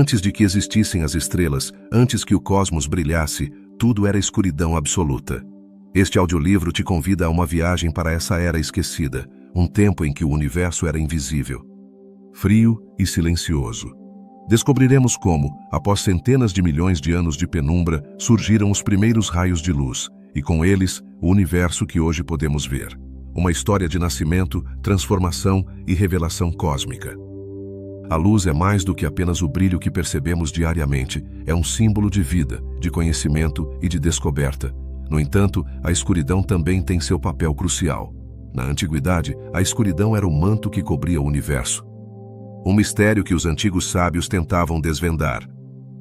Antes de que existissem as estrelas, antes que o cosmos brilhasse, tudo era escuridão absoluta. Este audiolivro te convida a uma viagem para essa era esquecida, um tempo em que o universo era invisível, frio e silencioso. Descobriremos como, após centenas de milhões de anos de penumbra, surgiram os primeiros raios de luz, e com eles, o universo que hoje podemos ver. Uma história de nascimento, transformação e revelação cósmica. A luz é mais do que apenas o brilho que percebemos diariamente, é um símbolo de vida, de conhecimento e de descoberta. No entanto, a escuridão também tem seu papel crucial. Na antiguidade, a escuridão era o manto que cobria o universo. Um mistério que os antigos sábios tentavam desvendar.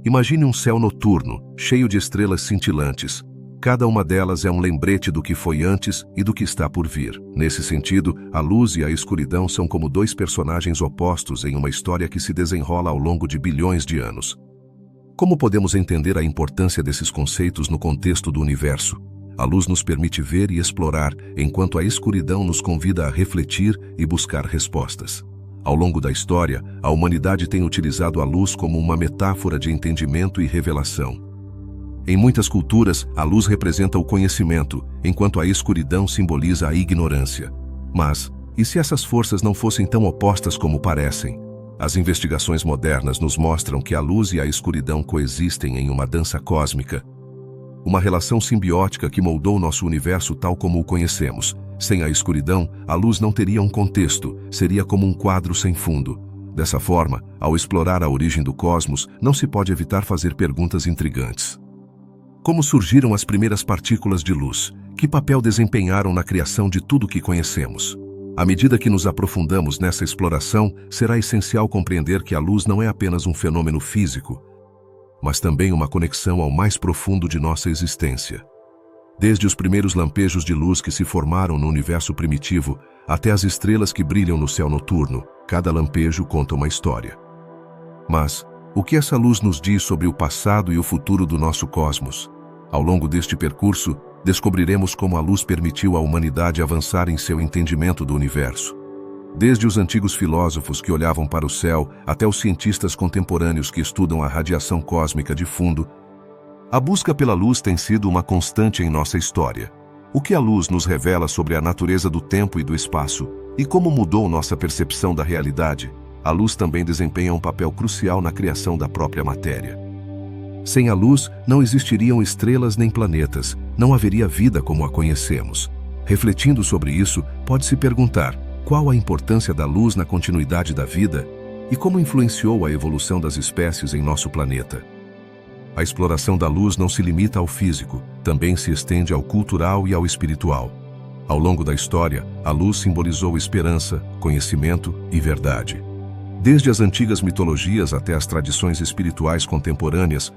Imagine um céu noturno, cheio de estrelas cintilantes. Cada uma delas é um lembrete do que foi antes e do que está por vir. Nesse sentido, a luz e a escuridão são como dois personagens opostos em uma história que se desenrola ao longo de bilhões de anos. Como podemos entender a importância desses conceitos no contexto do universo? A luz nos permite ver e explorar, enquanto a escuridão nos convida a refletir e buscar respostas. Ao longo da história, a humanidade tem utilizado a luz como uma metáfora de entendimento e revelação. Em muitas culturas, a luz representa o conhecimento, enquanto a escuridão simboliza a ignorância. Mas, e se essas forças não fossem tão opostas como parecem? As investigações modernas nos mostram que a luz e a escuridão coexistem em uma dança cósmica. Uma relação simbiótica que moldou nosso universo tal como o conhecemos. Sem a escuridão, a luz não teria um contexto, seria como um quadro sem fundo. Dessa forma, ao explorar a origem do cosmos, não se pode evitar fazer perguntas intrigantes. Como surgiram as primeiras partículas de luz? Que papel desempenharam na criação de tudo que conhecemos? À medida que nos aprofundamos nessa exploração, será essencial compreender que a luz não é apenas um fenômeno físico, mas também uma conexão ao mais profundo de nossa existência. Desde os primeiros lampejos de luz que se formaram no universo primitivo, até as estrelas que brilham no céu noturno, cada lampejo conta uma história. Mas, o que essa luz nos diz sobre o passado e o futuro do nosso cosmos? Ao longo deste percurso, descobriremos como a luz permitiu à humanidade avançar em seu entendimento do universo. Desde os antigos filósofos que olhavam para o céu, até os cientistas contemporâneos que estudam a radiação cósmica de fundo, a busca pela luz tem sido uma constante em nossa história. O que a luz nos revela sobre a natureza do tempo e do espaço, e como mudou nossa percepção da realidade? A luz também desempenha um papel crucial na criação da própria matéria. Sem a luz, não existiriam estrelas nem planetas, não haveria vida como a conhecemos. Refletindo sobre isso, pode-se perguntar: qual a importância da luz na continuidade da vida e como influenciou a evolução das espécies em nosso planeta? A exploração da luz não se limita ao físico, também se estende ao cultural e ao espiritual. Ao longo da história, a luz simbolizou esperança, conhecimento e verdade. Desde as antigas mitologias até as tradições espirituais contemporâneas,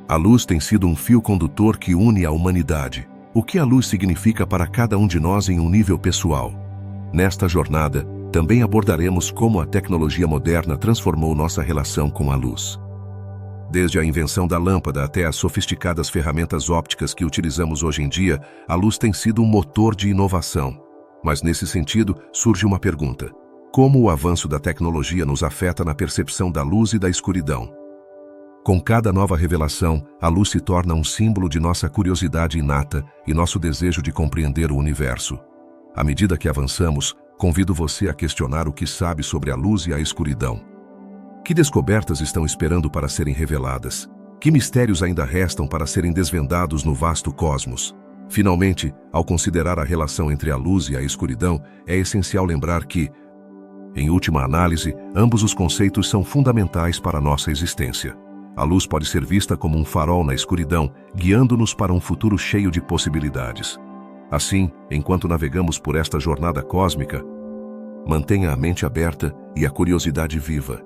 a luz tem sido um fio condutor que une a humanidade. O que a luz significa para cada um de nós em um nível pessoal? Nesta jornada, também abordaremos como a tecnologia moderna transformou nossa relação com a luz. Desde a invenção da lâmpada até as sofisticadas ferramentas ópticas que utilizamos hoje em dia, a luz tem sido um motor de inovação. Mas nesse sentido, surge uma pergunta: como o avanço da tecnologia nos afeta na percepção da luz e da escuridão? Com cada nova revelação, a luz se torna um símbolo de nossa curiosidade inata e nosso desejo de compreender o universo. À medida que avançamos, convido você a questionar o que sabe sobre a luz e a escuridão. Que descobertas estão esperando para serem reveladas? Que mistérios ainda restam para serem desvendados no vasto cosmos? Finalmente, ao considerar a relação entre a luz e a escuridão, é essencial lembrar que, em última análise, ambos os conceitos são fundamentais para a nossa existência. A luz pode ser vista como um farol na escuridão, guiando-nos para um futuro cheio de possibilidades. Assim, enquanto navegamos por esta jornada cósmica, mantenha a mente aberta e a curiosidade viva.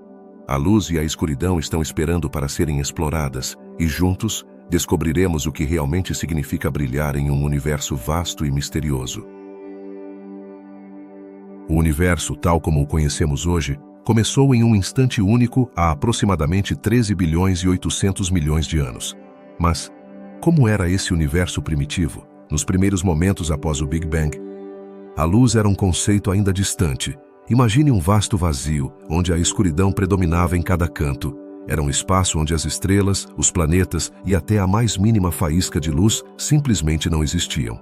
A luz e a escuridão estão esperando para serem exploradas, e juntos descobriremos o que realmente significa brilhar em um universo vasto e misterioso. O universo, tal como o conhecemos hoje, começou em um instante único há aproximadamente 13 bilhões e 800 milhões de anos. Mas, como era esse universo primitivo? Nos primeiros momentos após o Big Bang, a luz era um conceito ainda distante. Imagine um vasto vazio, onde a escuridão predominava em cada canto. Era um espaço onde as estrelas, os planetas e até a mais mínima faísca de luz simplesmente não existiam.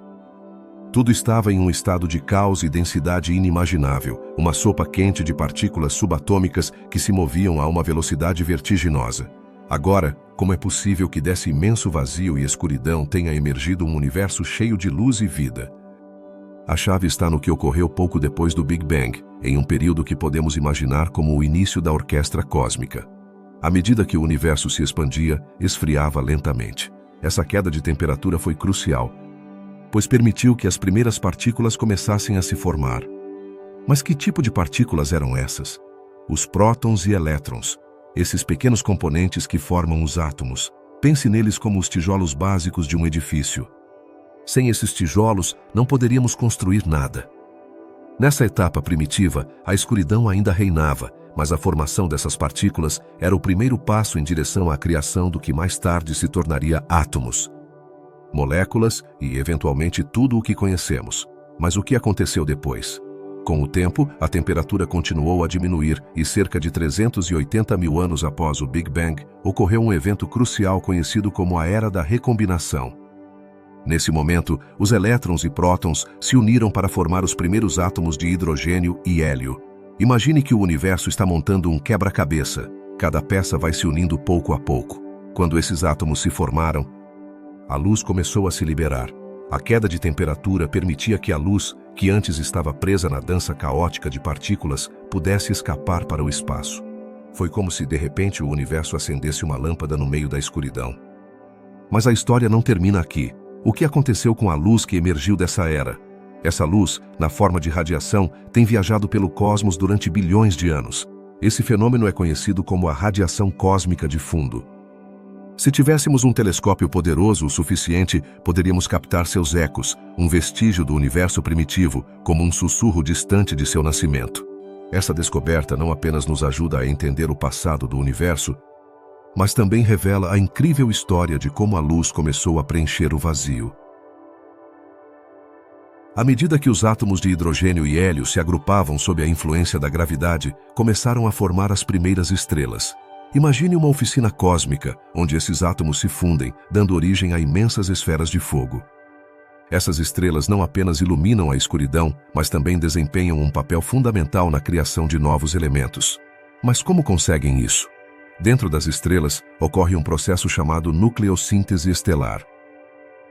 Tudo estava em um estado de caos e densidade inimaginável, uma sopa quente de partículas subatômicas que se moviam a uma velocidade vertiginosa. Agora, como é possível que desse imenso vazio e escuridão tenha emergido um universo cheio de luz e vida? A chave está no que ocorreu pouco depois do Big Bang, em um período que podemos imaginar como o início da orquestra cósmica. À medida que o universo se expandia, esfriava lentamente. Essa queda de temperatura foi crucial, pois permitiu que as primeiras partículas começassem a se formar. Mas que tipo de partículas eram essas? Os prótons e elétrons, esses pequenos componentes que formam os átomos. Pense neles como os tijolos básicos de um edifício. Sem esses tijolos, não poderíamos construir nada. Nessa etapa primitiva, a escuridão ainda reinava, mas a formação dessas partículas era o primeiro passo em direção à criação do que mais tarde se tornaria átomos, moléculas e, eventualmente, tudo o que conhecemos. Mas o que aconteceu depois? Com o tempo, a temperatura continuou a diminuir e cerca de 380 mil anos após o Big Bang, ocorreu um evento crucial conhecido como a Era da Recombinação. Nesse momento, os elétrons e prótons se uniram para formar os primeiros átomos de hidrogênio e hélio. Imagine que o universo está montando um quebra-cabeça. Cada peça vai se unindo pouco a pouco. Quando esses átomos se formaram, a luz começou a se liberar. A queda de temperatura permitia que a luz, que antes estava presa na dança caótica de partículas, pudesse escapar para o espaço. Foi como se, de repente, o universo acendesse uma lâmpada no meio da escuridão. Mas a história não termina aqui. O que aconteceu com a luz que emergiu dessa era? Essa luz, na forma de radiação, tem viajado pelo cosmos durante bilhões de anos. Esse fenômeno é conhecido como a radiação cósmica de fundo. Se tivéssemos um telescópio poderoso o suficiente, poderíamos captar seus ecos, um vestígio do universo primitivo, como um sussurro distante de seu nascimento. Essa descoberta não apenas nos ajuda a entender o passado do universo, mas também revela a incrível história de como a luz começou a preencher o vazio. À medida que os átomos de hidrogênio e hélio se agrupavam sob a influência da gravidade, começaram a formar as primeiras estrelas. Imagine uma oficina cósmica, onde esses átomos se fundem, dando origem a imensas esferas de fogo. Essas estrelas não apenas iluminam a escuridão, mas também desempenham um papel fundamental na criação de novos elementos. Mas como conseguem isso? Dentro das estrelas, ocorre um processo chamado nucleossíntese estelar.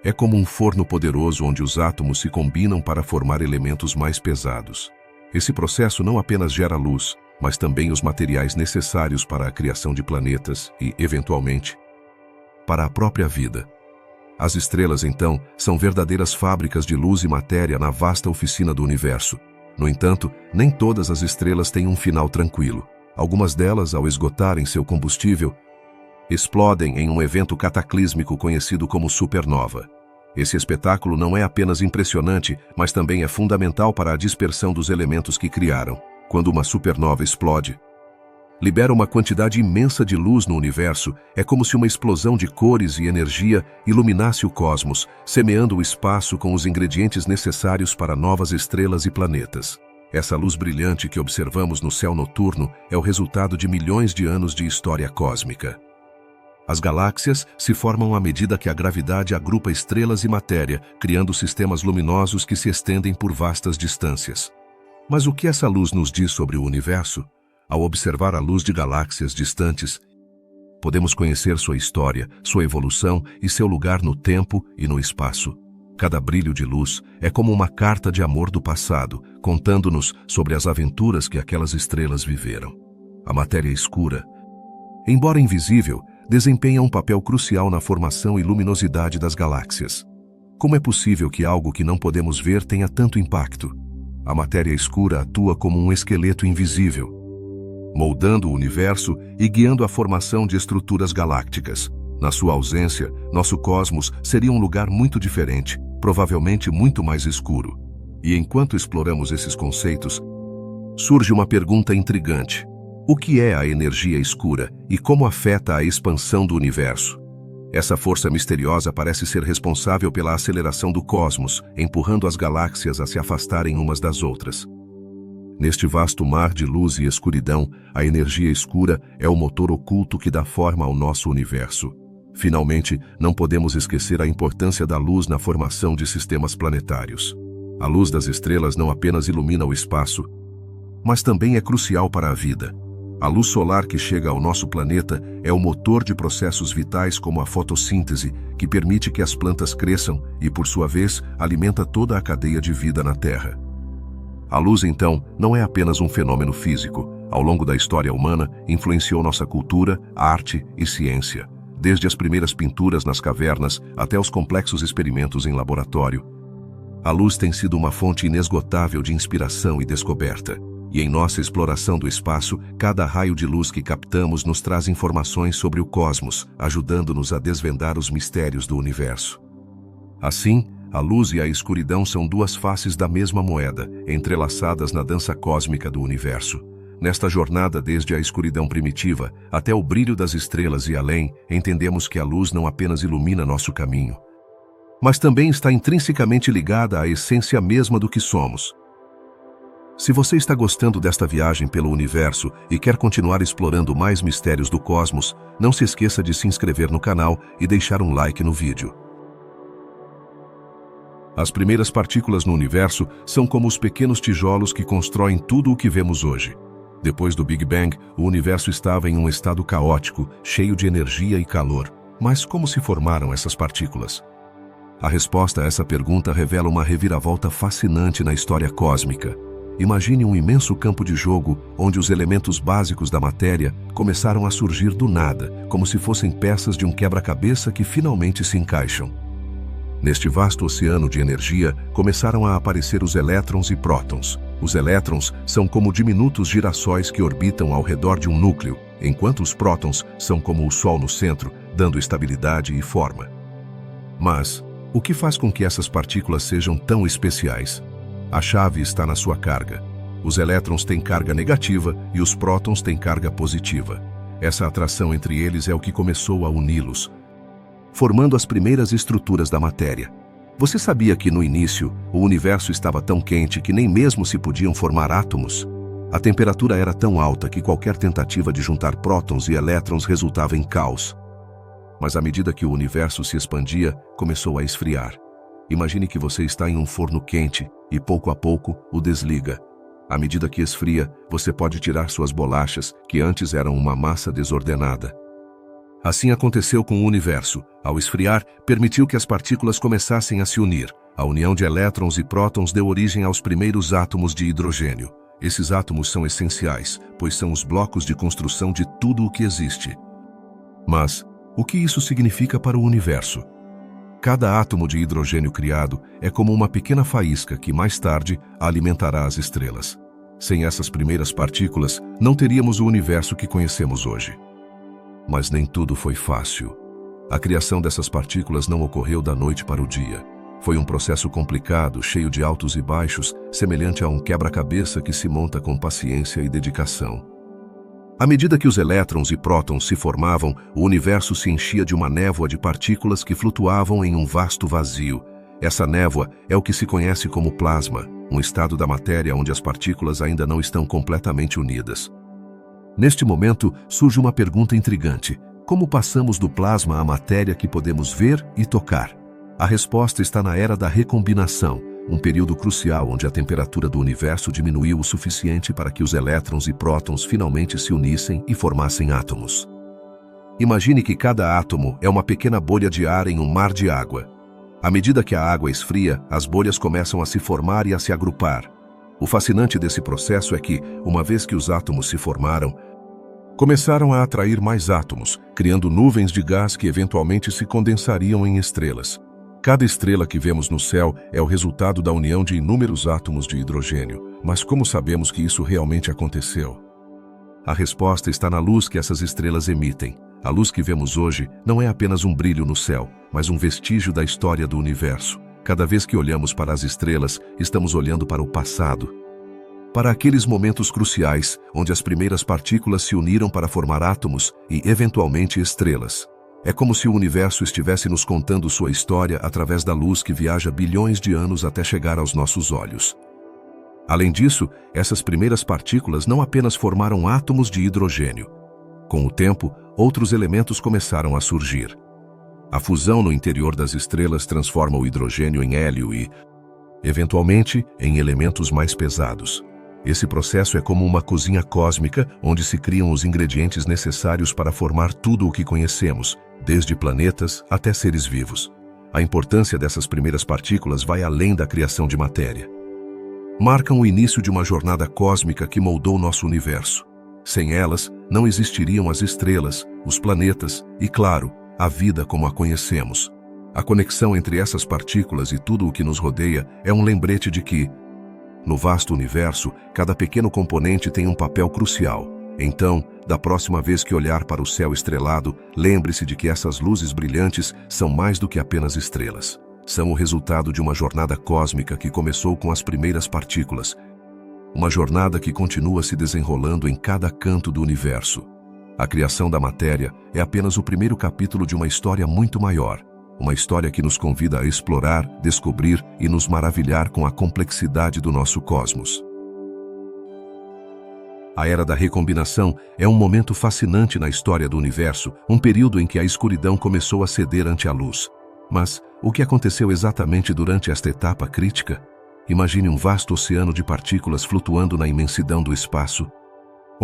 É como um forno poderoso onde os átomos se combinam para formar elementos mais pesados. Esse processo não apenas gera luz, mas também os materiais necessários para a criação de planetas e, eventualmente, para a própria vida. As estrelas, então, são verdadeiras fábricas de luz e matéria na vasta oficina do universo. No entanto, nem todas as estrelas têm um final tranquilo. Algumas delas, ao esgotarem seu combustível, explodem em um evento cataclísmico conhecido como supernova. Esse espetáculo não é apenas impressionante, mas também é fundamental para a dispersão dos elementos que criaram. Quando uma supernova explode, libera uma quantidade imensa de luz no universo. É como se uma explosão de cores e energia iluminasse o cosmos, semeando o espaço com os ingredientes necessários para novas estrelas e planetas. Essa luz brilhante que observamos no céu noturno é o resultado de milhões de anos de história cósmica. As galáxias se formam à medida que a gravidade agrupa estrelas e matéria, criando sistemas luminosos que se estendem por vastas distâncias. Mas o que essa luz nos diz sobre o universo? Ao observar a luz de galáxias distantes, podemos conhecer sua história, sua evolução e seu lugar no tempo e no espaço. Cada brilho de luz é como uma carta de amor do passado, contando-nos sobre as aventuras que aquelas estrelas viveram. A matéria escura, embora invisível, desempenha um papel crucial na formação e luminosidade das galáxias. Como é possível que algo que não podemos ver tenha tanto impacto? A matéria escura atua como um esqueleto invisível, moldando o universo e guiando a formação de estruturas galácticas. Na sua ausência, nosso cosmos seria um lugar muito diferente, provavelmente muito mais escuro. E enquanto exploramos esses conceitos, surge uma pergunta intrigante. O que é a energia escura e como afeta a expansão do universo? Essa força misteriosa parece ser responsável pela aceleração do cosmos, empurrando as galáxias a se afastarem umas das outras. Neste vasto mar de luz e escuridão, a energia escura é o motor oculto que dá forma ao nosso universo. Finalmente, não podemos esquecer a importância da luz na formação de sistemas planetários. A luz das estrelas não apenas ilumina o espaço, mas também é crucial para a vida. A luz solar que chega ao nosso planeta é o motor de processos vitais como a fotossíntese, que permite que as plantas cresçam e, por sua vez, alimenta toda a cadeia de vida na Terra. A luz, então, não é apenas um fenômeno físico. Ao longo da história humana, influenciou nossa cultura, arte e ciência, desde as primeiras pinturas nas cavernas até os complexos experimentos em laboratório. A luz tem sido uma fonte inesgotável de inspiração e descoberta. E em nossa exploração do espaço, cada raio de luz que captamos nos traz informações sobre o cosmos, ajudando-nos a desvendar os mistérios do universo. Assim, a luz e a escuridão são duas faces da mesma moeda, entrelaçadas na dança cósmica do universo. Nesta jornada, desde a escuridão primitiva até o brilho das estrelas e além, entendemos que a luz não apenas ilumina nosso caminho, mas também está intrinsecamente ligada à essência mesma do que somos. Se você está gostando desta viagem pelo universo e quer continuar explorando mais mistérios do cosmos, não se esqueça de se inscrever no canal e deixar um like no vídeo. As primeiras partículas no universo são como os pequenos tijolos que constroem tudo o que vemos hoje. Depois do Big Bang, o universo estava em um estado caótico, cheio de energia e calor. Mas como se formaram essas partículas? A resposta a essa pergunta revela uma reviravolta fascinante na história cósmica. Imagine um imenso campo de jogo onde os elementos básicos da matéria começaram a surgir do nada, como se fossem peças de um quebra-cabeça que finalmente se encaixam. Neste vasto oceano de energia, começaram a aparecer os elétrons e prótons. Os elétrons são como diminutos girassóis que orbitam ao redor de um núcleo, enquanto os prótons são como o Sol no centro, dando estabilidade e forma. Mas, o que faz com que essas partículas sejam tão especiais? A chave está na sua carga. Os elétrons têm carga negativa e os prótons têm carga positiva. Essa atração entre eles é o que começou a uni-los, formando as primeiras estruturas da matéria. Você sabia que, no início, o universo estava tão quente que nem mesmo se podiam formar átomos? A temperatura era tão alta que qualquer tentativa de juntar prótons e elétrons resultava em caos. Mas à medida que o universo se expandia, começou a esfriar. Imagine que você está em um forno quente e, pouco a pouco, o desliga. À medida que esfria, você pode tirar suas bolachas, que antes eram uma massa desordenada. Assim aconteceu com o universo. Ao esfriar, permitiu que as partículas começassem a se unir. A união de elétrons e prótons deu origem aos primeiros átomos de hidrogênio. Esses átomos são essenciais, pois são os blocos de construção de tudo o que existe. Mas, o que isso significa para o universo? Cada átomo de hidrogênio criado é como uma pequena faísca que, mais tarde, alimentará as estrelas. Sem essas primeiras partículas, não teríamos o universo que conhecemos hoje. Mas nem tudo foi fácil. A criação dessas partículas não ocorreu da noite para o dia. Foi um processo complicado, cheio de altos e baixos, semelhante a um quebra-cabeça que se monta com paciência e dedicação. À medida que os elétrons e prótons se formavam, o universo se enchia de uma névoa de partículas que flutuavam em um vasto vazio. Essa névoa é o que se conhece como plasma, um estado da matéria onde as partículas ainda não estão completamente unidas. Neste momento, surge uma pergunta intrigante. Como passamos do plasma à matéria que podemos ver e tocar? A resposta está na era da recombinação, um período crucial onde a temperatura do universo diminuiu o suficiente para que os elétrons e prótons finalmente se unissem e formassem átomos. Imagine que cada átomo é uma pequena bolha de ar em um mar de água. À medida que a água esfria, as bolhas começam a se formar e a se agrupar. O fascinante desse processo é que, uma vez que os átomos se formaram, começaram a atrair mais átomos, criando nuvens de gás que eventualmente se condensariam em estrelas. Cada estrela que vemos no céu é o resultado da união de inúmeros átomos de hidrogênio. Mas como sabemos que isso realmente aconteceu? A resposta está na luz que essas estrelas emitem. A luz que vemos hoje não é apenas um brilho no céu, mas um vestígio da história do universo. Cada vez que olhamos para as estrelas, estamos olhando para o passado. Para aqueles momentos cruciais, onde as primeiras partículas se uniram para formar átomos e, eventualmente, estrelas. É como se o universo estivesse nos contando sua história através da luz que viaja bilhões de anos até chegar aos nossos olhos. Além disso, essas primeiras partículas não apenas formaram átomos de hidrogênio. Com o tempo, outros elementos começaram a surgir. A fusão no interior das estrelas transforma o hidrogênio em hélio e, eventualmente, em elementos mais pesados. Esse processo é como uma cozinha cósmica onde se criam os ingredientes necessários para formar tudo o que conhecemos, desde planetas até seres vivos. A importância dessas primeiras partículas vai além da criação de matéria. Marcam o início de uma jornada cósmica que moldou nosso universo. Sem elas, não existiriam as estrelas, os planetas e, claro, a vida como a conhecemos. A conexão entre essas partículas e tudo o que nos rodeia é um lembrete de que, no vasto universo, cada pequeno componente tem um papel crucial. Então, da próxima vez que olhar para o céu estrelado, lembre-se de que essas luzes brilhantes são mais do que apenas estrelas. São o resultado de uma jornada cósmica que começou com as primeiras partículas. Uma jornada que continua se desenrolando em cada canto do universo. A criação da matéria é apenas o primeiro capítulo de uma história muito maior. Uma história que nos convida a explorar, descobrir e nos maravilhar com a complexidade do nosso cosmos. A Era da Recombinação é um momento fascinante na história do universo, um período em que a escuridão começou a ceder ante a luz. Mas o que aconteceu exatamente durante esta etapa crítica? Imagine um vasto oceano de partículas flutuando na imensidão do espaço,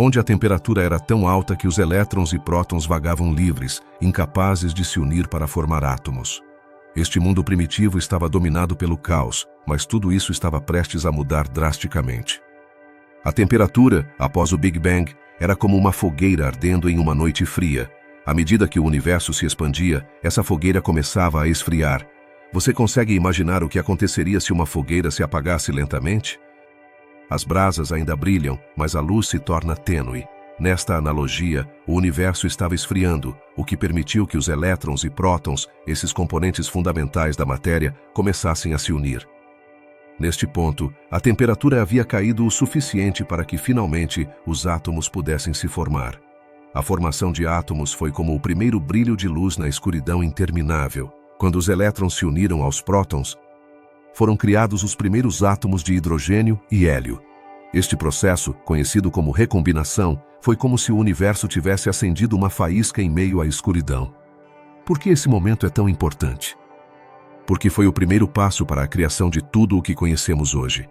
onde a temperatura era tão alta que os elétrons e prótons vagavam livres, incapazes de se unir para formar átomos. Este mundo primitivo estava dominado pelo caos, mas tudo isso estava prestes a mudar drasticamente. A temperatura, após o Big Bang, era como uma fogueira ardendo em uma noite fria. À medida que o universo se expandia, essa fogueira começava a esfriar. Você consegue imaginar o que aconteceria se uma fogueira se apagasse lentamente? As brasas ainda brilham, mas a luz se torna tênue. Nesta analogia, o universo estava esfriando, o que permitiu que os elétrons e prótons, esses componentes fundamentais da matéria, começassem a se unir. Neste ponto, a temperatura havia caído o suficiente para que, finalmente, os átomos pudessem se formar. A formação de átomos foi como o primeiro brilho de luz na escuridão interminável. Quando os elétrons se uniram aos prótons, foram criados os primeiros átomos de hidrogênio e hélio. Este processo, conhecido como recombinação, foi como se o universo tivesse acendido uma faísca em meio à escuridão. Por que esse momento é tão importante? Porque foi o primeiro passo para a criação de tudo o que conhecemos hoje.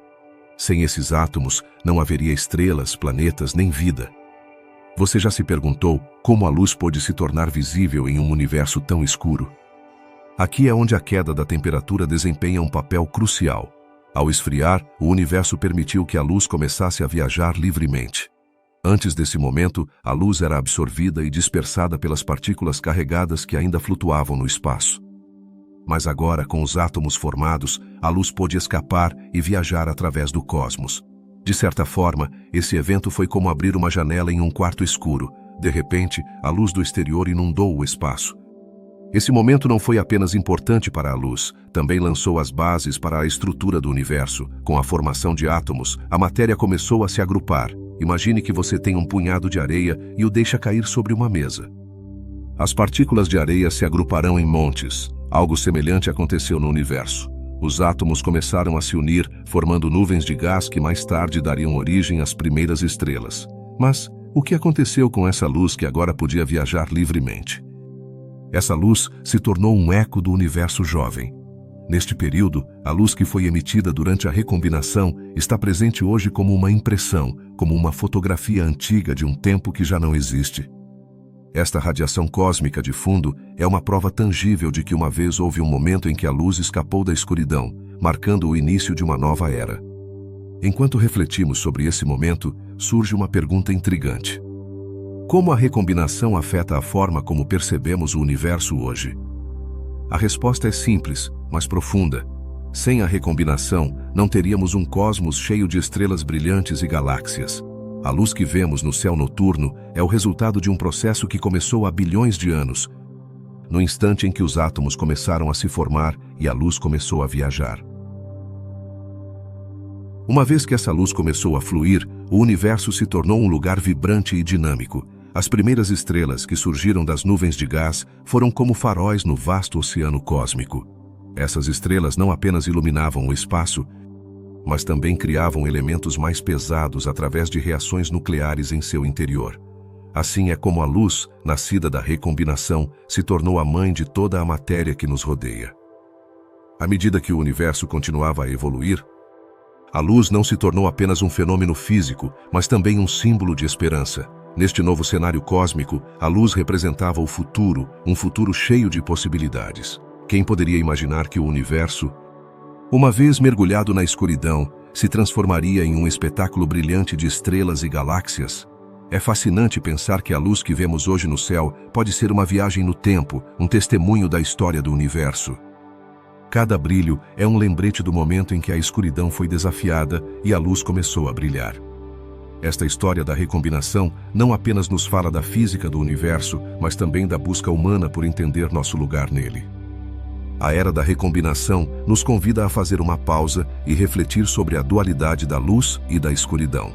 Sem esses átomos, não haveria estrelas, planetas, nem vida. Você já se perguntou como a luz pôde se tornar visível em um universo tão escuro? Aqui é onde a queda da temperatura desempenha um papel crucial. Ao esfriar, o universo permitiu que a luz começasse a viajar livremente. Antes desse momento, a luz era absorvida e dispersada pelas partículas carregadas que ainda flutuavam no espaço. Mas agora, com os átomos formados, a luz pôde escapar e viajar através do cosmos. De certa forma, esse evento foi como abrir uma janela em um quarto escuro. De repente, a luz do exterior inundou o espaço. Esse momento não foi apenas importante para a luz, também lançou as bases para a estrutura do universo. Com a formação de átomos, a matéria começou a se agrupar. Imagine que você tem um punhado de areia e o deixa cair sobre uma mesa. As partículas de areia se agruparão em montes. Algo semelhante aconteceu no universo. Os átomos começaram a se unir, formando nuvens de gás que mais tarde dariam origem às primeiras estrelas. Mas o que aconteceu com essa luz que agora podia viajar livremente? Essa luz se tornou um eco do universo jovem. Neste período, a luz que foi emitida durante a recombinação está presente hoje como uma impressão, como uma fotografia antiga de um tempo que já não existe. Esta radiação cósmica de fundo é uma prova tangível de que uma vez houve um momento em que a luz escapou da escuridão, marcando o início de uma nova era. Enquanto refletimos sobre esse momento, surge uma pergunta intrigante. Como a recombinação afeta a forma como percebemos o universo hoje? A resposta é simples, mas profunda. Sem a recombinação, não teríamos um cosmos cheio de estrelas brilhantes e galáxias. A luz que vemos no céu noturno é o resultado de um processo que começou há bilhões de anos, no instante em que os átomos começaram a se formar e a luz começou a viajar. Uma vez que essa luz começou a fluir, o universo se tornou um lugar vibrante e dinâmico. As primeiras estrelas que surgiram das nuvens de gás foram como faróis no vasto oceano cósmico. Essas estrelas não apenas iluminavam o espaço, mas também criavam elementos mais pesados através de reações nucleares em seu interior. Assim é como a luz, nascida da recombinação, se tornou a mãe de toda a matéria que nos rodeia. À medida que o universo continuava a evoluir, a luz não se tornou apenas um fenômeno físico, mas também um símbolo de esperança. Neste novo cenário cósmico, a luz representava o futuro, um futuro cheio de possibilidades. Quem poderia imaginar que o universo, uma vez mergulhado na escuridão, se transformaria em um espetáculo brilhante de estrelas e galáxias? É fascinante pensar que a luz que vemos hoje no céu pode ser uma viagem no tempo, um testemunho da história do universo. Cada brilho é um lembrete do momento em que a escuridão foi desafiada e a luz começou a brilhar. Esta história da recombinação não apenas nos fala da física do universo, mas também da busca humana por entender nosso lugar nele. A era da recombinação nos convida a fazer uma pausa e refletir sobre a dualidade da luz e da escuridão.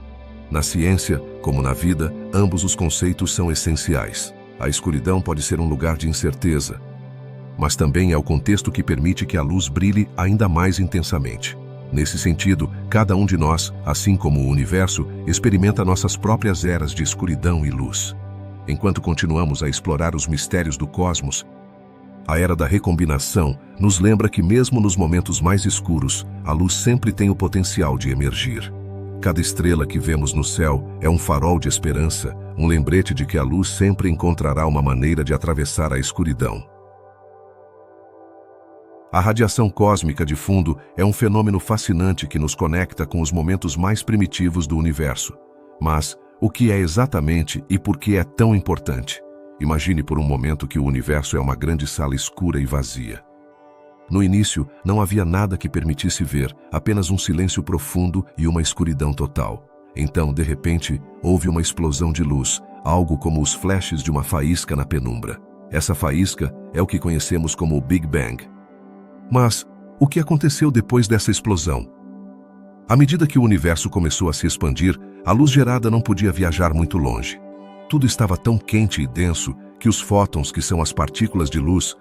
Na ciência, como na vida, ambos os conceitos são essenciais. A escuridão pode ser um lugar de incerteza, mas também é o contexto que permite que a luz brilhe ainda mais intensamente. Nesse sentido, cada um de nós, assim como o universo, experimenta nossas próprias eras de escuridão e luz. Enquanto continuamos a explorar os mistérios do cosmos, a era da recombinação nos lembra que mesmo nos momentos mais escuros, a luz sempre tem o potencial de emergir. Cada estrela que vemos no céu é um farol de esperança, um lembrete de que a luz sempre encontrará uma maneira de atravessar a escuridão. A radiação cósmica de fundo é um fenômeno fascinante que nos conecta com os momentos mais primitivos do universo. Mas, o que é exatamente e por que é tão importante? Imagine por um momento que o universo é uma grande sala escura e vazia. No início, não havia nada que permitisse ver, apenas um silêncio profundo e uma escuridão total. Então, de repente, houve uma explosão de luz, algo como os flashes de uma faísca na penumbra. Essa faísca é o que conhecemos como o Big Bang. Mas, o que aconteceu depois dessa explosão? À medida que o universo começou a se expandir, a luz gerada não podia viajar muito longe. Tudo estava tão quente e denso que os fótons, que são as partículas de luz,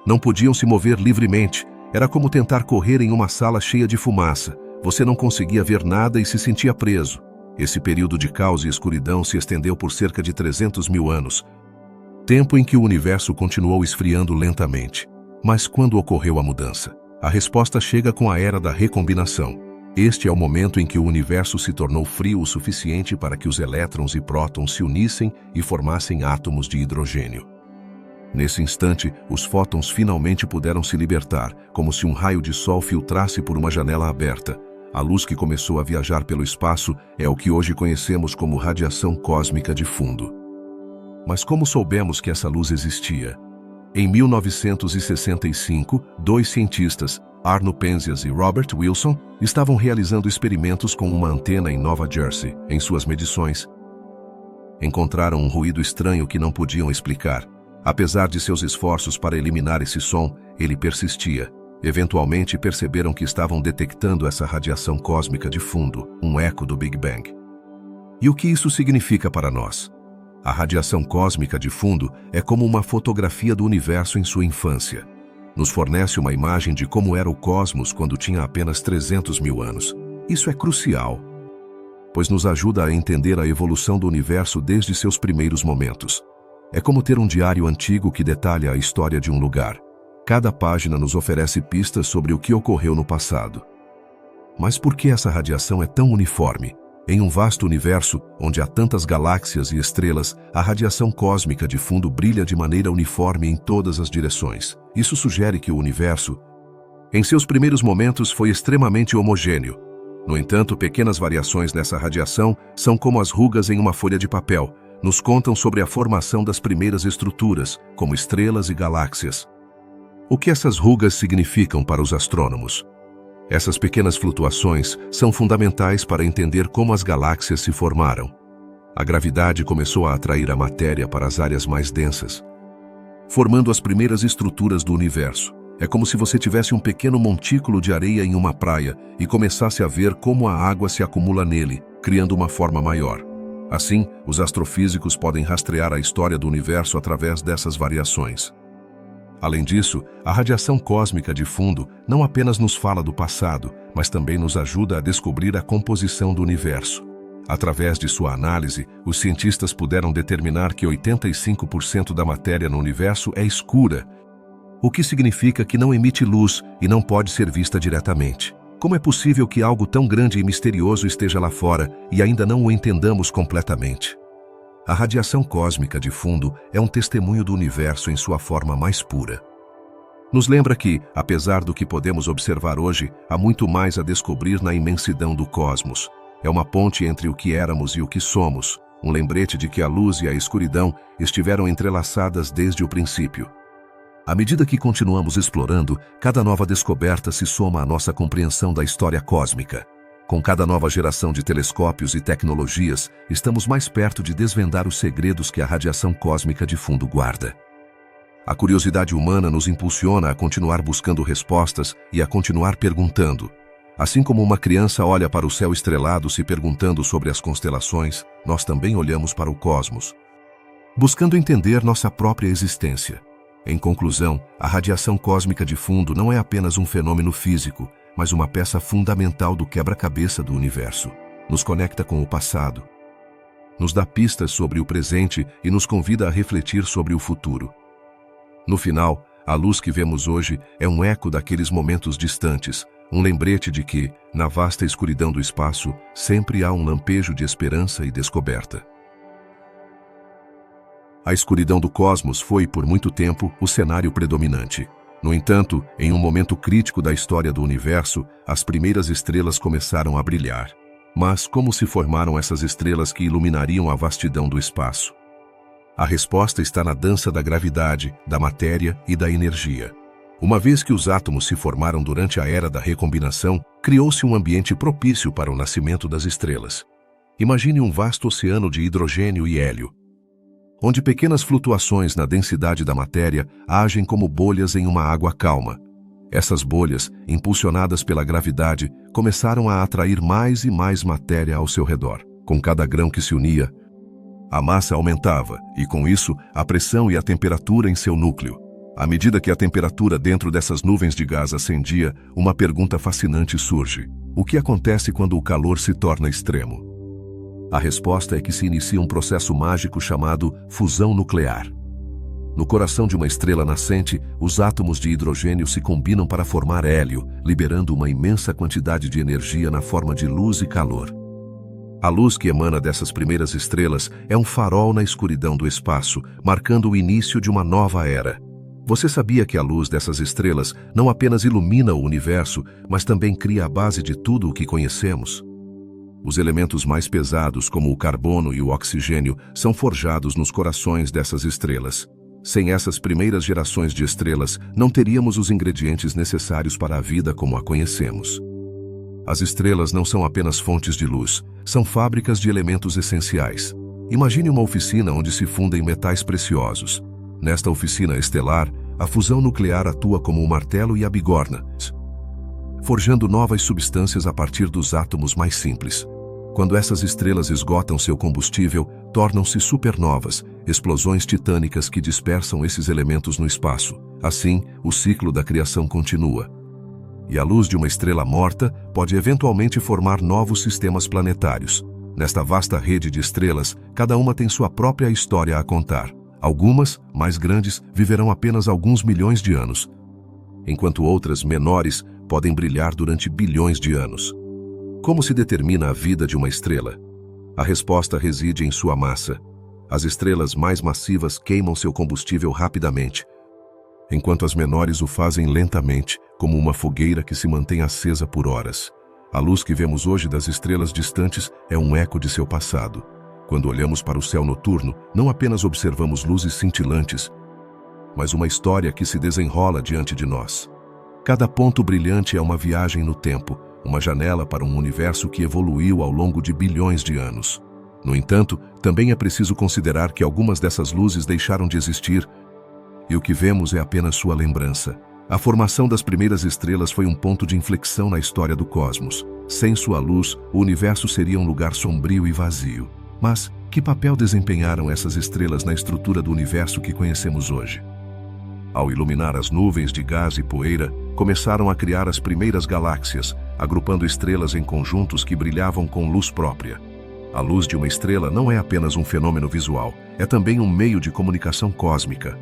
não podiam se mover livremente. Era como tentar correr em uma sala cheia de fumaça. Você não conseguia ver nada e se sentia preso. Esse período de caos e escuridão se estendeu por cerca de 300 mil anos, tempo em que o universo continuou esfriando lentamente. Mas quando ocorreu a mudança? A resposta chega com a era da recombinação. Este é o momento em que o universo se tornou frio o suficiente para que os elétrons e prótons se unissem e formassem átomos de hidrogênio. Nesse instante, os fótons finalmente puderam se libertar, como se um raio de sol filtrasse por uma janela aberta. A luz que começou a viajar pelo espaço é o que hoje conhecemos como radiação cósmica de fundo. Mas como soubemos que essa luz existia? Em 1965, dois cientistas, Arno Penzias e Robert Wilson, estavam realizando experimentos com uma antena em Nova Jersey. Em suas medições, encontraram um ruído estranho que não podiam explicar. Apesar de seus esforços para eliminar esse som, ele persistia. Eventualmente perceberam que estavam detectando essa radiação cósmica de fundo, um eco do Big Bang. E o que isso significa para nós? A radiação cósmica de fundo é como uma fotografia do universo em sua infância. Nos fornece uma imagem de como era o cosmos quando tinha apenas 300 mil anos. Isso é crucial, pois nos ajuda a entender a evolução do universo desde seus primeiros momentos. É como ter um diário antigo que detalha a história de um lugar. Cada página nos oferece pistas sobre o que ocorreu no passado. Mas por que essa radiação é tão uniforme? Em um vasto universo, onde há tantas galáxias e estrelas, a radiação cósmica de fundo brilha de maneira uniforme em todas as direções. Isso sugere que o universo, em seus primeiros momentos, foi extremamente homogêneo. No entanto, pequenas variações nessa radiação são como as rugas em uma folha de papel. Nos contam sobre a formação das primeiras estruturas, como estrelas e galáxias. O que essas rugas significam para os astrônomos? Essas pequenas flutuações são fundamentais para entender como as galáxias se formaram. A gravidade começou a atrair a matéria para as áreas mais densas, formando as primeiras estruturas do universo. É como se você tivesse um pequeno montículo de areia em uma praia e começasse a ver como a água se acumula nele, criando uma forma maior. Assim, os astrofísicos podem rastrear a história do universo através dessas variações. Além disso, a radiação cósmica de fundo não apenas nos fala do passado, mas também nos ajuda a descobrir a composição do universo. Através de sua análise, os cientistas puderam determinar que 85% da matéria no universo é escura, o que significa que não emite luz e não pode ser vista diretamente. Como é possível que algo tão grande e misterioso esteja lá fora e ainda não o entendamos completamente? A radiação cósmica de fundo é um testemunho do universo em sua forma mais pura. Nos lembra que, apesar do que podemos observar hoje, há muito mais a descobrir na imensidão do cosmos. É uma ponte entre o que éramos e o que somos, um lembrete de que a luz e a escuridão estiveram entrelaçadas desde o princípio. À medida que continuamos explorando, cada nova descoberta se soma à nossa compreensão da história cósmica. Com cada nova geração de telescópios e tecnologias, estamos mais perto de desvendar os segredos que a radiação cósmica de fundo guarda. A curiosidade humana nos impulsiona a continuar buscando respostas e a continuar perguntando. Assim como uma criança olha para o céu estrelado se perguntando sobre as constelações, nós também olhamos para o cosmos, buscando entender nossa própria existência. Em conclusão, a radiação cósmica de fundo não é apenas um fenômeno físico, mas uma peça fundamental do quebra-cabeça do universo. Nos conecta com o passado, nos dá pistas sobre o presente e nos convida a refletir sobre o futuro. No final, a luz que vemos hoje é um eco daqueles momentos distantes, um lembrete de que, na vasta escuridão do espaço, sempre há um lampejo de esperança e descoberta. A escuridão do cosmos foi, por muito tempo, o cenário predominante. No entanto, em um momento crítico da história do universo, as primeiras estrelas começaram a brilhar. Mas como se formaram essas estrelas que iluminariam a vastidão do espaço? A resposta está na dança da gravidade, da matéria e da energia. Uma vez que os átomos se formaram durante a era da recombinação, criou-se um ambiente propício para o nascimento das estrelas. Imagine um vasto oceano de hidrogênio e hélio, onde pequenas flutuações na densidade da matéria agem como bolhas em uma água calma. Essas bolhas, impulsionadas pela gravidade, começaram a atrair mais e mais matéria ao seu redor. Com cada grão que se unia, a massa aumentava e, com isso, a pressão e a temperatura em seu núcleo. À medida que a temperatura dentro dessas nuvens de gás ascendia, uma pergunta fascinante surge. O que acontece quando o calor se torna extremo? A resposta é que se inicia um processo mágico chamado fusão nuclear. No coração de uma estrela nascente, os átomos de hidrogênio se combinam para formar hélio, liberando uma imensa quantidade de energia na forma de luz e calor. A luz que emana dessas primeiras estrelas é um farol na escuridão do espaço, marcando o início de uma nova era. Você sabia que a luz dessas estrelas não apenas ilumina o universo, mas também cria a base de tudo o que conhecemos? Os elementos mais pesados, como o carbono e o oxigênio, são forjados nos corações dessas estrelas. Sem essas primeiras gerações de estrelas, não teríamos os ingredientes necessários para a vida como a conhecemos. As estrelas não são apenas fontes de luz, são fábricas de elementos essenciais. Imagine uma oficina onde se fundem metais preciosos. Nesta oficina estelar, a fusão nuclear atua como o martelo e a bigorna, forjando novas substâncias a partir dos átomos mais simples. Quando essas estrelas esgotam seu combustível, tornam-se supernovas, explosões titânicas que dispersam esses elementos no espaço. Assim, o ciclo da criação continua. E a luz de uma estrela morta pode eventualmente formar novos sistemas planetários. Nesta vasta rede de estrelas, cada uma tem sua própria história a contar. Algumas, mais grandes, viverão apenas alguns milhões de anos, enquanto outras, menores, podem brilhar durante bilhões de anos. Como se determina a vida de uma estrela? A resposta reside em sua massa. As estrelas mais massivas queimam seu combustível rapidamente, enquanto as menores o fazem lentamente, como uma fogueira que se mantém acesa por horas. A luz que vemos hoje das estrelas distantes é um eco de seu passado. Quando olhamos para o céu noturno, não apenas observamos luzes cintilantes, mas uma história que se desenrola diante de nós. Cada ponto brilhante é uma viagem no tempo, uma janela para um universo que evoluiu ao longo de bilhões de anos. No entanto, também é preciso considerar que algumas dessas luzes deixaram de existir, e o que vemos é apenas sua lembrança. A formação das primeiras estrelas foi um ponto de inflexão na história do cosmos. Sem sua luz, o universo seria um lugar sombrio e vazio. Mas, que papel desempenharam essas estrelas na estrutura do universo que conhecemos hoje? Ao iluminar as nuvens de gás e poeira, começaram a criar as primeiras galáxias, agrupando estrelas em conjuntos que brilhavam com luz própria. A luz de uma estrela não é apenas um fenômeno visual, é também um meio de comunicação cósmica.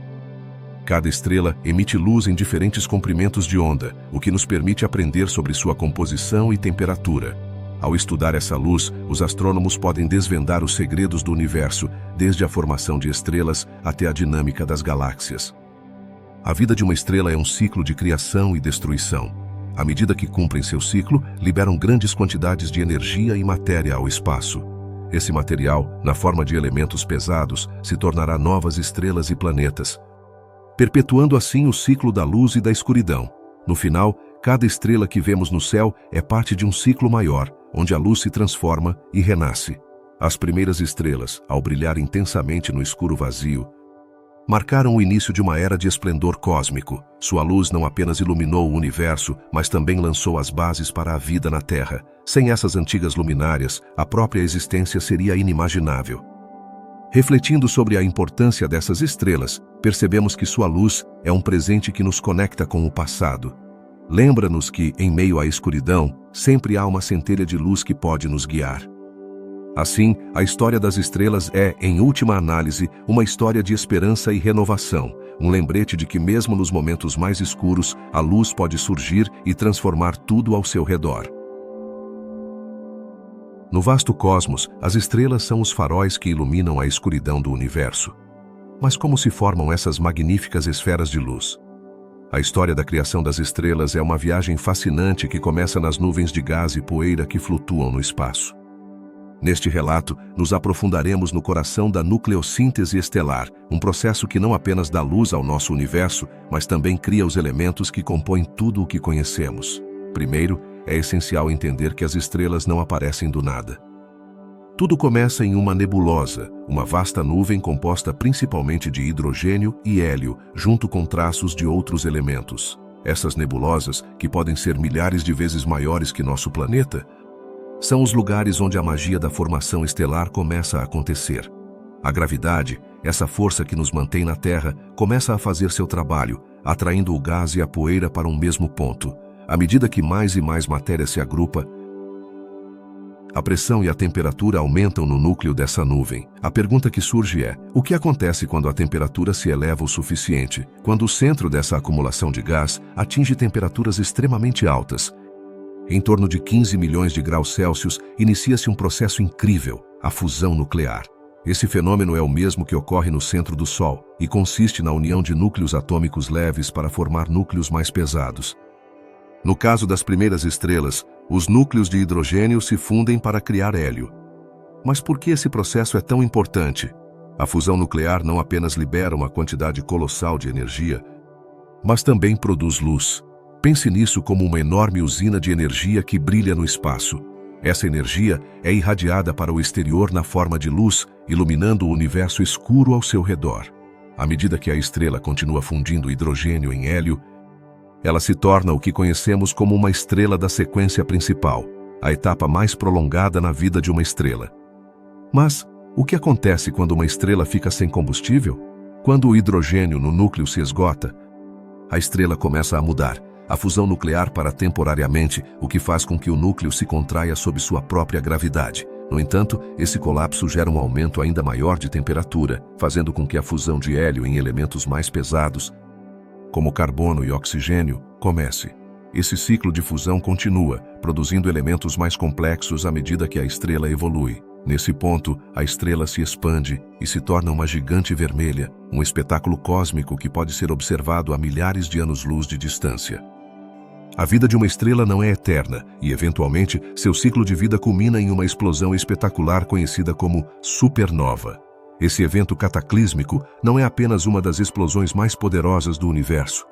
Cada estrela emite luz em diferentes comprimentos de onda, o que nos permite aprender sobre sua composição e temperatura. Ao estudar essa luz, os astrônomos podem desvendar os segredos do universo, desde a formação de estrelas até a dinâmica das galáxias. A vida de uma estrela é um ciclo de criação e destruição. À medida que cumprem seu ciclo, liberam grandes quantidades de energia e matéria ao espaço. Esse material, na forma de elementos pesados, se tornará novas estrelas e planetas, perpetuando assim o ciclo da luz e da escuridão. No final, cada estrela que vemos no céu é parte de um ciclo maior, onde a luz se transforma e renasce. As primeiras estrelas, ao brilhar intensamente no escuro vazio, marcaram o início de uma era de esplendor cósmico. Sua luz não apenas iluminou o universo, mas também lançou as bases para a vida na Terra. Sem essas antigas luminárias, a própria existência seria inimaginável. Refletindo sobre a importância dessas estrelas, percebemos que sua luz é um presente que nos conecta com o passado. Lembra-nos que, em meio à escuridão, sempre há uma centelha de luz que pode nos guiar. Assim, a história das estrelas é, em última análise, uma história de esperança e renovação, um lembrete de que mesmo nos momentos mais escuros, a luz pode surgir e transformar tudo ao seu redor. No vasto cosmos, as estrelas são os faróis que iluminam a escuridão do universo. Mas como se formam essas magníficas esferas de luz? A história da criação das estrelas é uma viagem fascinante que começa nas nuvens de gás e poeira que flutuam no espaço. Neste relato, nos aprofundaremos no coração da nucleossíntese estelar, um processo que não apenas dá luz ao nosso universo, mas também cria os elementos que compõem tudo o que conhecemos. Primeiro, é essencial entender que as estrelas não aparecem do nada. Tudo começa em uma nebulosa, uma vasta nuvem composta principalmente de hidrogênio e hélio, junto com traços de outros elementos. Essas nebulosas, que podem ser milhares de vezes maiores que nosso planeta, são os lugares onde a magia da formação estelar começa a acontecer. A gravidade, essa força que nos mantém na Terra, começa a fazer seu trabalho, atraindo o gás e a poeira para um mesmo ponto. À medida que mais e mais matéria se agrupa, a pressão e a temperatura aumentam no núcleo dessa nuvem. A pergunta que surge é: o que acontece quando a temperatura se eleva o suficiente? Quando o centro dessa acumulação de gás atinge temperaturas extremamente altas, em torno de 15 milhões de graus Celsius, inicia-se um processo incrível, a fusão nuclear. Esse fenômeno é o mesmo que ocorre no centro do Sol e consiste na união de núcleos atômicos leves para formar núcleos mais pesados. No caso das primeiras estrelas, os núcleos de hidrogênio se fundem para criar hélio. Mas por que esse processo é tão importante? A fusão nuclear não apenas libera uma quantidade colossal de energia, mas também produz luz. Pense nisso como uma enorme usina de energia que brilha no espaço. Essa energia é irradiada para o exterior na forma de luz, iluminando o universo escuro ao seu redor. À medida que a estrela continua fundindo hidrogênio em hélio, ela se torna o que conhecemos como uma estrela da sequência principal, a etapa mais prolongada na vida de uma estrela. Mas o que acontece quando uma estrela fica sem combustível? Quando o hidrogênio no núcleo se esgota, a estrela começa a mudar. A fusão nuclear para temporariamente, o que faz com que o núcleo se contraia sob sua própria gravidade. No entanto, esse colapso gera um aumento ainda maior de temperatura, fazendo com que a fusão de hélio em elementos mais pesados, como carbono e oxigênio, comece. Esse ciclo de fusão continua, produzindo elementos mais complexos à medida que a estrela evolui. Nesse ponto, a estrela se expande e se torna uma gigante vermelha, um espetáculo cósmico que pode ser observado a milhares de anos-luz de distância. A vida de uma estrela não é eterna e, eventualmente, seu ciclo de vida culmina em uma explosão espetacular conhecida como supernova. Esse evento cataclísmico não é apenas uma das explosões mais poderosas do universo,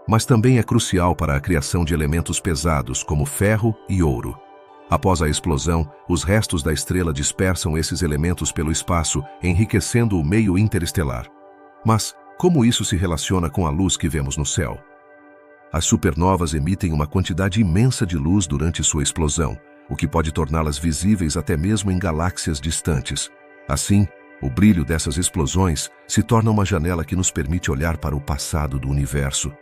mas também é crucial para a criação de elementos pesados como ferro e ouro. Após a explosão, os restos da estrela dispersam esses elementos pelo espaço, enriquecendo o meio interestelar. Mas como isso se relaciona com a luz que vemos no céu? As supernovas emitem uma quantidade imensa de luz durante sua explosão, o que pode torná-las visíveis até mesmo em galáxias distantes. Assim, O brilho dessas explosões se torna uma janela que nos permite olhar para o passado do universo,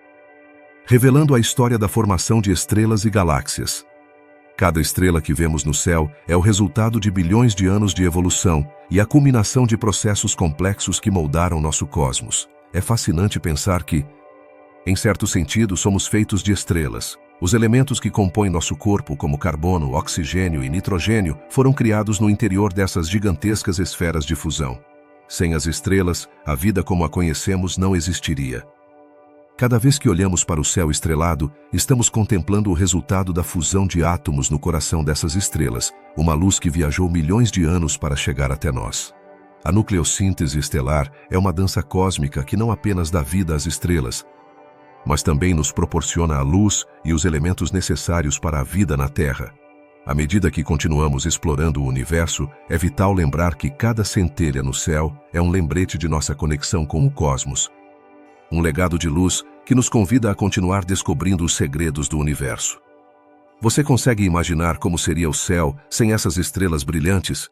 revelando a história da formação de estrelas e galáxias. Cada estrela que vemos no céu é o resultado de bilhões de anos de evolução e a culminação de processos complexos que moldaram nosso cosmos. É fascinante pensar que, em certo sentido, somos feitos de estrelas. Os elementos que compõem nosso corpo, como carbono, oxigênio e nitrogênio, foram criados no interior dessas gigantescas esferas de fusão. Sem as estrelas, a vida como a conhecemos não existiria. Cada vez que olhamos para o céu estrelado, estamos contemplando o resultado da fusão de átomos no coração dessas estrelas, uma luz que viajou milhões de anos para chegar até nós. A nucleossíntese estelar é uma dança cósmica que não apenas dá vida às estrelas, mas também nos proporciona a luz e os elementos necessários para a vida na Terra. À medida que continuamos explorando o universo, é vital lembrar que cada centelha no céu é um lembrete de nossa conexão com o cosmos. Um legado de luz que nos convida a continuar descobrindo os segredos do universo. Você consegue imaginar como seria o céu sem essas estrelas brilhantes?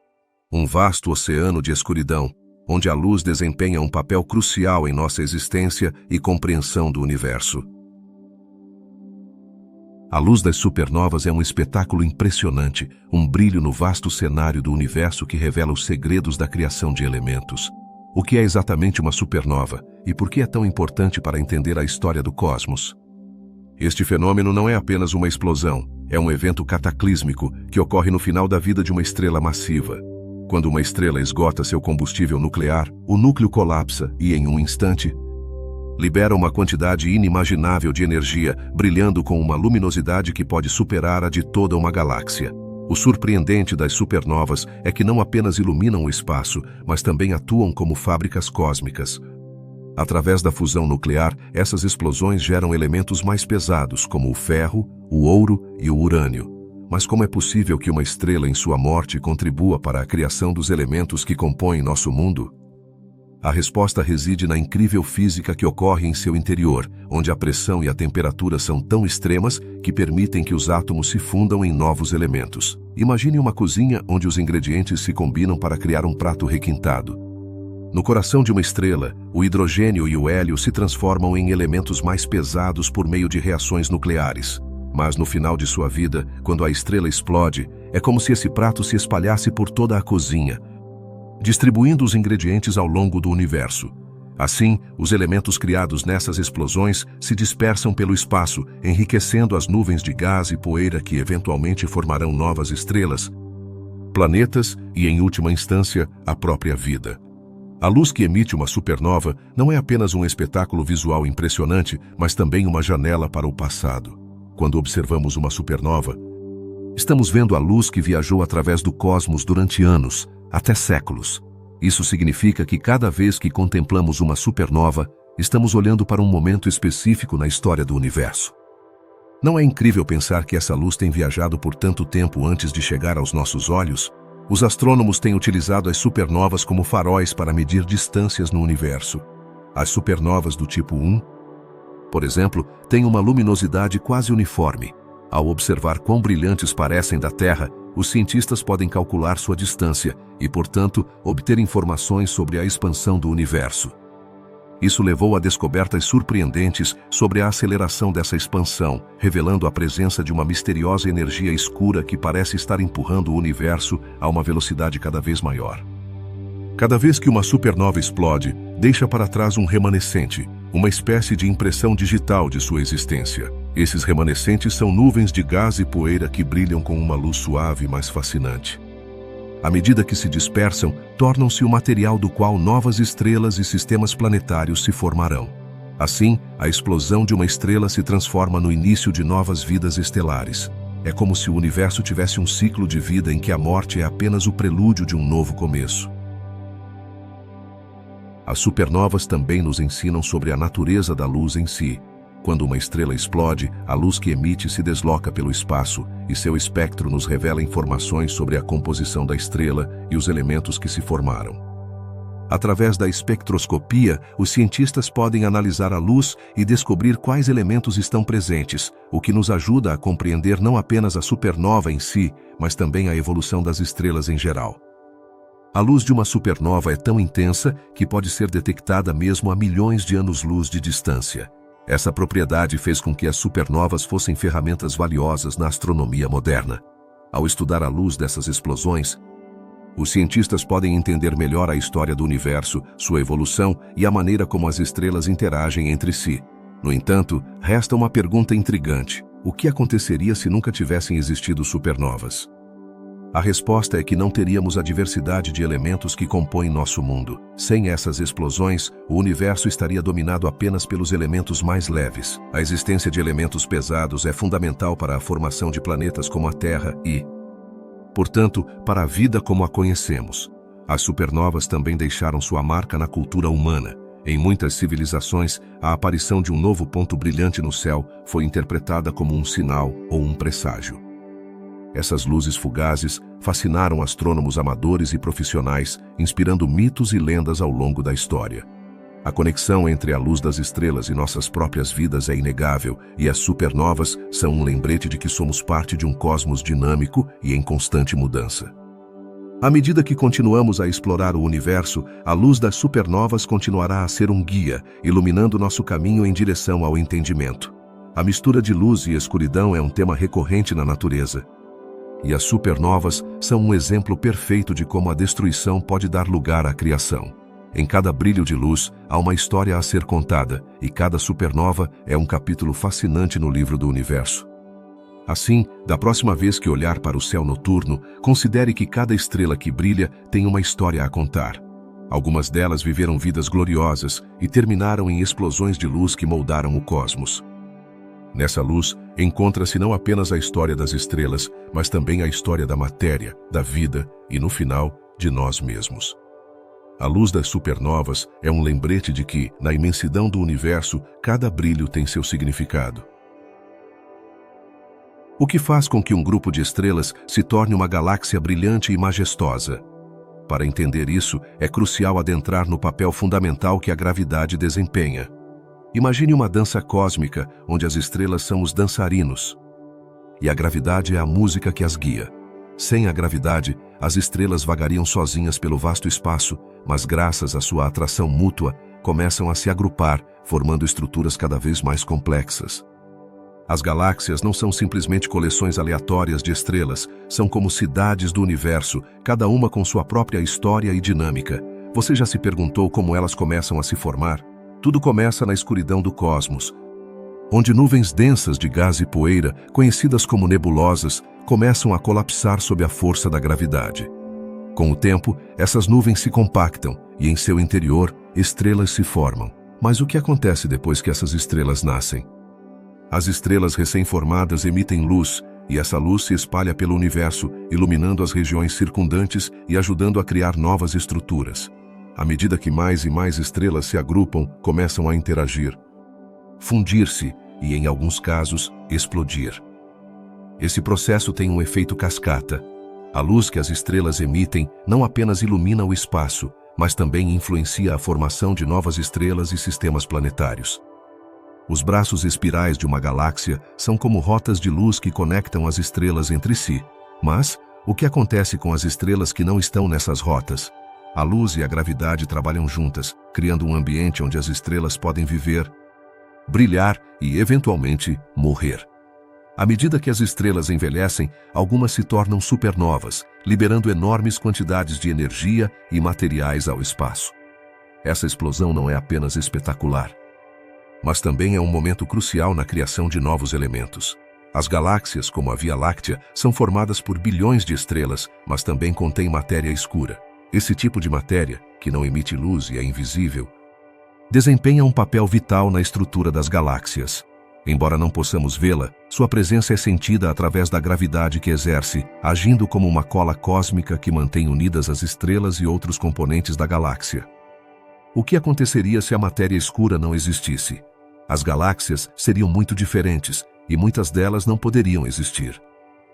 Um vasto oceano de escuridão, onde a luz desempenha um papel crucial em nossa existência e compreensão do universo. A luz das supernovas é um espetáculo impressionante, um brilho no vasto cenário do universo que revela os segredos da criação de elementos. O que é exatamente uma supernova e por que é tão importante para entender a história do cosmos? Este fenômeno não é apenas uma explosão, é um evento cataclísmico que ocorre no final da vida de uma estrela massiva. Quando uma estrela esgota seu combustível nuclear, o núcleo colapsa e, em um instante, libera uma quantidade inimaginável de energia, brilhando com uma luminosidade que pode superar a de toda uma galáxia. O surpreendente das supernovas é que não apenas iluminam o espaço, mas também atuam como fábricas cósmicas. Através da fusão nuclear, essas explosões geram elementos mais pesados, como o ferro, o ouro e o urânio. Mas como é possível que uma estrela em sua morte contribua para a criação dos elementos que compõem nosso mundo? A resposta reside na incrível física que ocorre em seu interior, onde a pressão e a temperatura são tão extremas que permitem que os átomos se fundam em novos elementos. Imagine uma cozinha onde os ingredientes se combinam para criar um prato requintado. No coração de uma estrela, o hidrogênio e o hélio se transformam em elementos mais pesados por meio de reações nucleares. Mas no final de sua vida, quando a estrela explode, é como se esse prato se espalhasse por toda a cozinha, distribuindo os ingredientes ao longo do universo. Assim, os elementos criados nessas explosões se dispersam pelo espaço, enriquecendo as nuvens de gás e poeira que eventualmente formarão novas estrelas, planetas e, em última instância, a própria vida. A luz que emite uma supernova não é apenas um espetáculo visual impressionante, mas também uma janela para o passado. Quando observamos uma supernova, estamos vendo a luz que viajou através do cosmos durante anos, até séculos. Isso significa que cada vez que contemplamos uma supernova, estamos olhando para um momento específico na história do universo. Não é incrível pensar que essa luz tem viajado por tanto tempo antes de chegar aos nossos olhos? Os astrônomos têm utilizado as supernovas como faróis para medir distâncias no universo. As supernovas do tipo 1, por exemplo, têm uma luminosidade quase uniforme. Ao observar quão brilhantes parecem da Terra, os cientistas podem calcular sua distância e, portanto, obter informações sobre a expansão do universo. Isso levou a descobertas surpreendentes sobre a aceleração dessa expansão, revelando a presença de uma misteriosa energia escura que parece estar empurrando o universo a uma velocidade cada vez maior. Cada vez que uma supernova explode, deixa para trás um remanescente, uma espécie de impressão digital de sua existência. Esses remanescentes são nuvens de gás e poeira que brilham com uma luz suave, mas fascinante. À medida que se dispersam, tornam-se o material do qual novas estrelas e sistemas planetários se formarão. Assim, a explosão de uma estrela se transforma no início de novas vidas estelares. É como se o universo tivesse um ciclo de vida em que a morte é apenas o prelúdio de um novo começo. As supernovas também nos ensinam sobre a natureza da luz em si. Quando uma estrela explode, a luz que emite se desloca pelo espaço e seu espectro nos revela informações sobre a composição da estrela e os elementos que se formaram. Através da espectroscopia, os cientistas podem analisar a luz e descobrir quais elementos estão presentes, o que nos ajuda a compreender não apenas a supernova em si, mas também a evolução das estrelas em geral. A luz de uma supernova é tão intensa que pode ser detectada mesmo a milhões de anos-luz de distância. Essa propriedade fez com que as supernovas fossem ferramentas valiosas na astronomia moderna. Ao estudar a luz dessas explosões, os cientistas podem entender melhor a história do universo, sua evolução e a maneira como as estrelas interagem entre si. No entanto, resta uma pergunta intrigante: o que aconteceria se nunca tivessem existido supernovas? A resposta é que não teríamos a diversidade de elementos que compõem nosso mundo. Sem essas explosões, o universo estaria dominado apenas pelos elementos mais leves. A existência de elementos pesados é fundamental para a formação de planetas como a Terra e, portanto, para a vida como a conhecemos. As supernovas também deixaram sua marca na cultura humana. Em muitas civilizações, a aparição de um novo ponto brilhante no céu foi interpretada como um sinal ou um presságio. Essas luzes fugazes fascinaram astrônomos amadores e profissionais, inspirando mitos e lendas ao longo da história. A conexão entre a luz das estrelas e nossas próprias vidas é inegável, e as supernovas são um lembrete de que somos parte de um cosmos dinâmico e em constante mudança. À medida que continuamos a explorar o universo, a luz das supernovas continuará a ser um guia, iluminando nosso caminho em direção ao entendimento. A mistura de luz e escuridão é um tema recorrente na natureza. E as supernovas são um exemplo perfeito de como a destruição pode dar lugar à criação. Em cada brilho de luz, há uma história a ser contada, e cada supernova é um capítulo fascinante no livro do universo. Assim, da próxima vez que olhar para o céu noturno, considere que cada estrela que brilha tem uma história a contar. Algumas delas viveram vidas gloriosas e terminaram em explosões de luz que moldaram o cosmos. Nessa luz, encontra-se não apenas a história das estrelas, mas também a história da matéria, da vida e, no final, de nós mesmos. A luz das supernovas é um lembrete de que, na imensidão do universo, cada brilho tem seu significado. O que faz com que um grupo de estrelas se torne uma galáxia brilhante e majestosa? Para entender isso, é crucial adentrar no papel fundamental que a gravidade desempenha. Imagine uma dança cósmica, onde as estrelas são os dançarinos, e a gravidade é a música que as guia. Sem a gravidade, as estrelas vagariam sozinhas pelo vasto espaço, mas graças à sua atração mútua, começam a se agrupar, formando estruturas cada vez mais complexas. As galáxias não são simplesmente coleções aleatórias de estrelas, são como cidades do universo, cada uma com sua própria história e dinâmica. Você já se perguntou como elas começam a se formar? Tudo começa na escuridão do cosmos, onde nuvens densas de gás e poeira, conhecidas como nebulosas, começam a colapsar sob a força da gravidade. Com o tempo, essas nuvens se compactam e, em seu interior, estrelas se formam. Mas o que acontece depois que essas estrelas nascem? As estrelas recém-formadas emitem luz, e essa luz se espalha pelo universo, iluminando as regiões circundantes e ajudando a criar novas estruturas. À medida que mais e mais estrelas se agrupam, começam a interagir, fundir-se e, em alguns casos, explodir. Esse processo tem um efeito cascata. A luz que as estrelas emitem não apenas ilumina o espaço, mas também influencia a formação de novas estrelas e sistemas planetários. Os braços espirais de uma galáxia são como rotas de luz que conectam as estrelas entre si. Mas, o que acontece com as estrelas que não estão nessas rotas? A luz e a gravidade trabalham juntas, criando um ambiente onde as estrelas podem viver, brilhar e, eventualmente, morrer. À medida que as estrelas envelhecem, algumas se tornam supernovas, liberando enormes quantidades de energia e materiais ao espaço. Essa explosão não é apenas espetacular, mas também é um momento crucial na criação de novos elementos. As galáxias, como a Via Láctea, são formadas por bilhões de estrelas, mas também contêm matéria escura. Esse tipo de matéria, que não emite luz e é invisível, desempenha um papel vital na estrutura das galáxias. Embora não possamos vê-la, sua presença é sentida através da gravidade que exerce, agindo como uma cola cósmica que mantém unidas as estrelas e outros componentes da galáxia. O que aconteceria se a matéria escura não existisse? As galáxias seriam muito diferentes, e muitas delas não poderiam existir.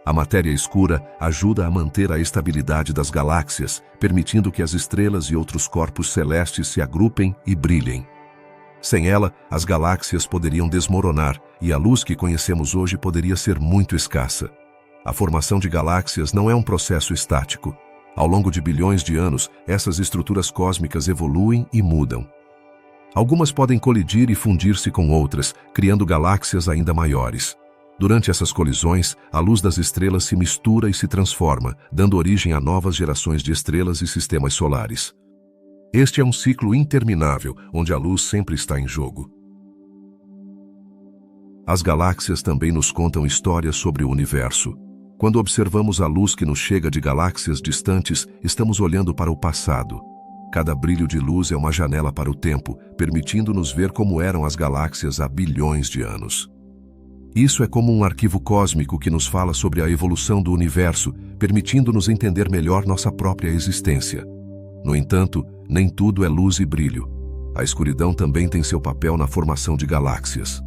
A matéria escura ajuda a manter a estabilidade das galáxias, permitindo que as estrelas e outros corpos celestes se agrupem e brilhem. Sem ela, as galáxias poderiam desmoronar e a luz que conhecemos hoje poderia ser muito escassa. A formação de galáxias não é um processo estático. Ao longo de bilhões de anos, essas estruturas cósmicas evoluem e mudam. Algumas podem colidir e fundir-se com outras, criando galáxias ainda maiores. Durante essas colisões, a luz das estrelas se mistura e se transforma, dando origem a novas gerações de estrelas e sistemas solares. Este é um ciclo interminável, onde a luz sempre está em jogo. As galáxias também nos contam histórias sobre o universo. Quando observamos a luz que nos chega de galáxias distantes, estamos olhando para o passado. Cada brilho de luz é uma janela para o tempo, permitindo-nos ver como eram as galáxias há bilhões de anos. Isso é como um arquivo cósmico que nos fala sobre a evolução do universo, permitindo-nos entender melhor nossa própria existência. No entanto, nem tudo é luz e brilho. A escuridão também tem seu papel na formação de galáxias.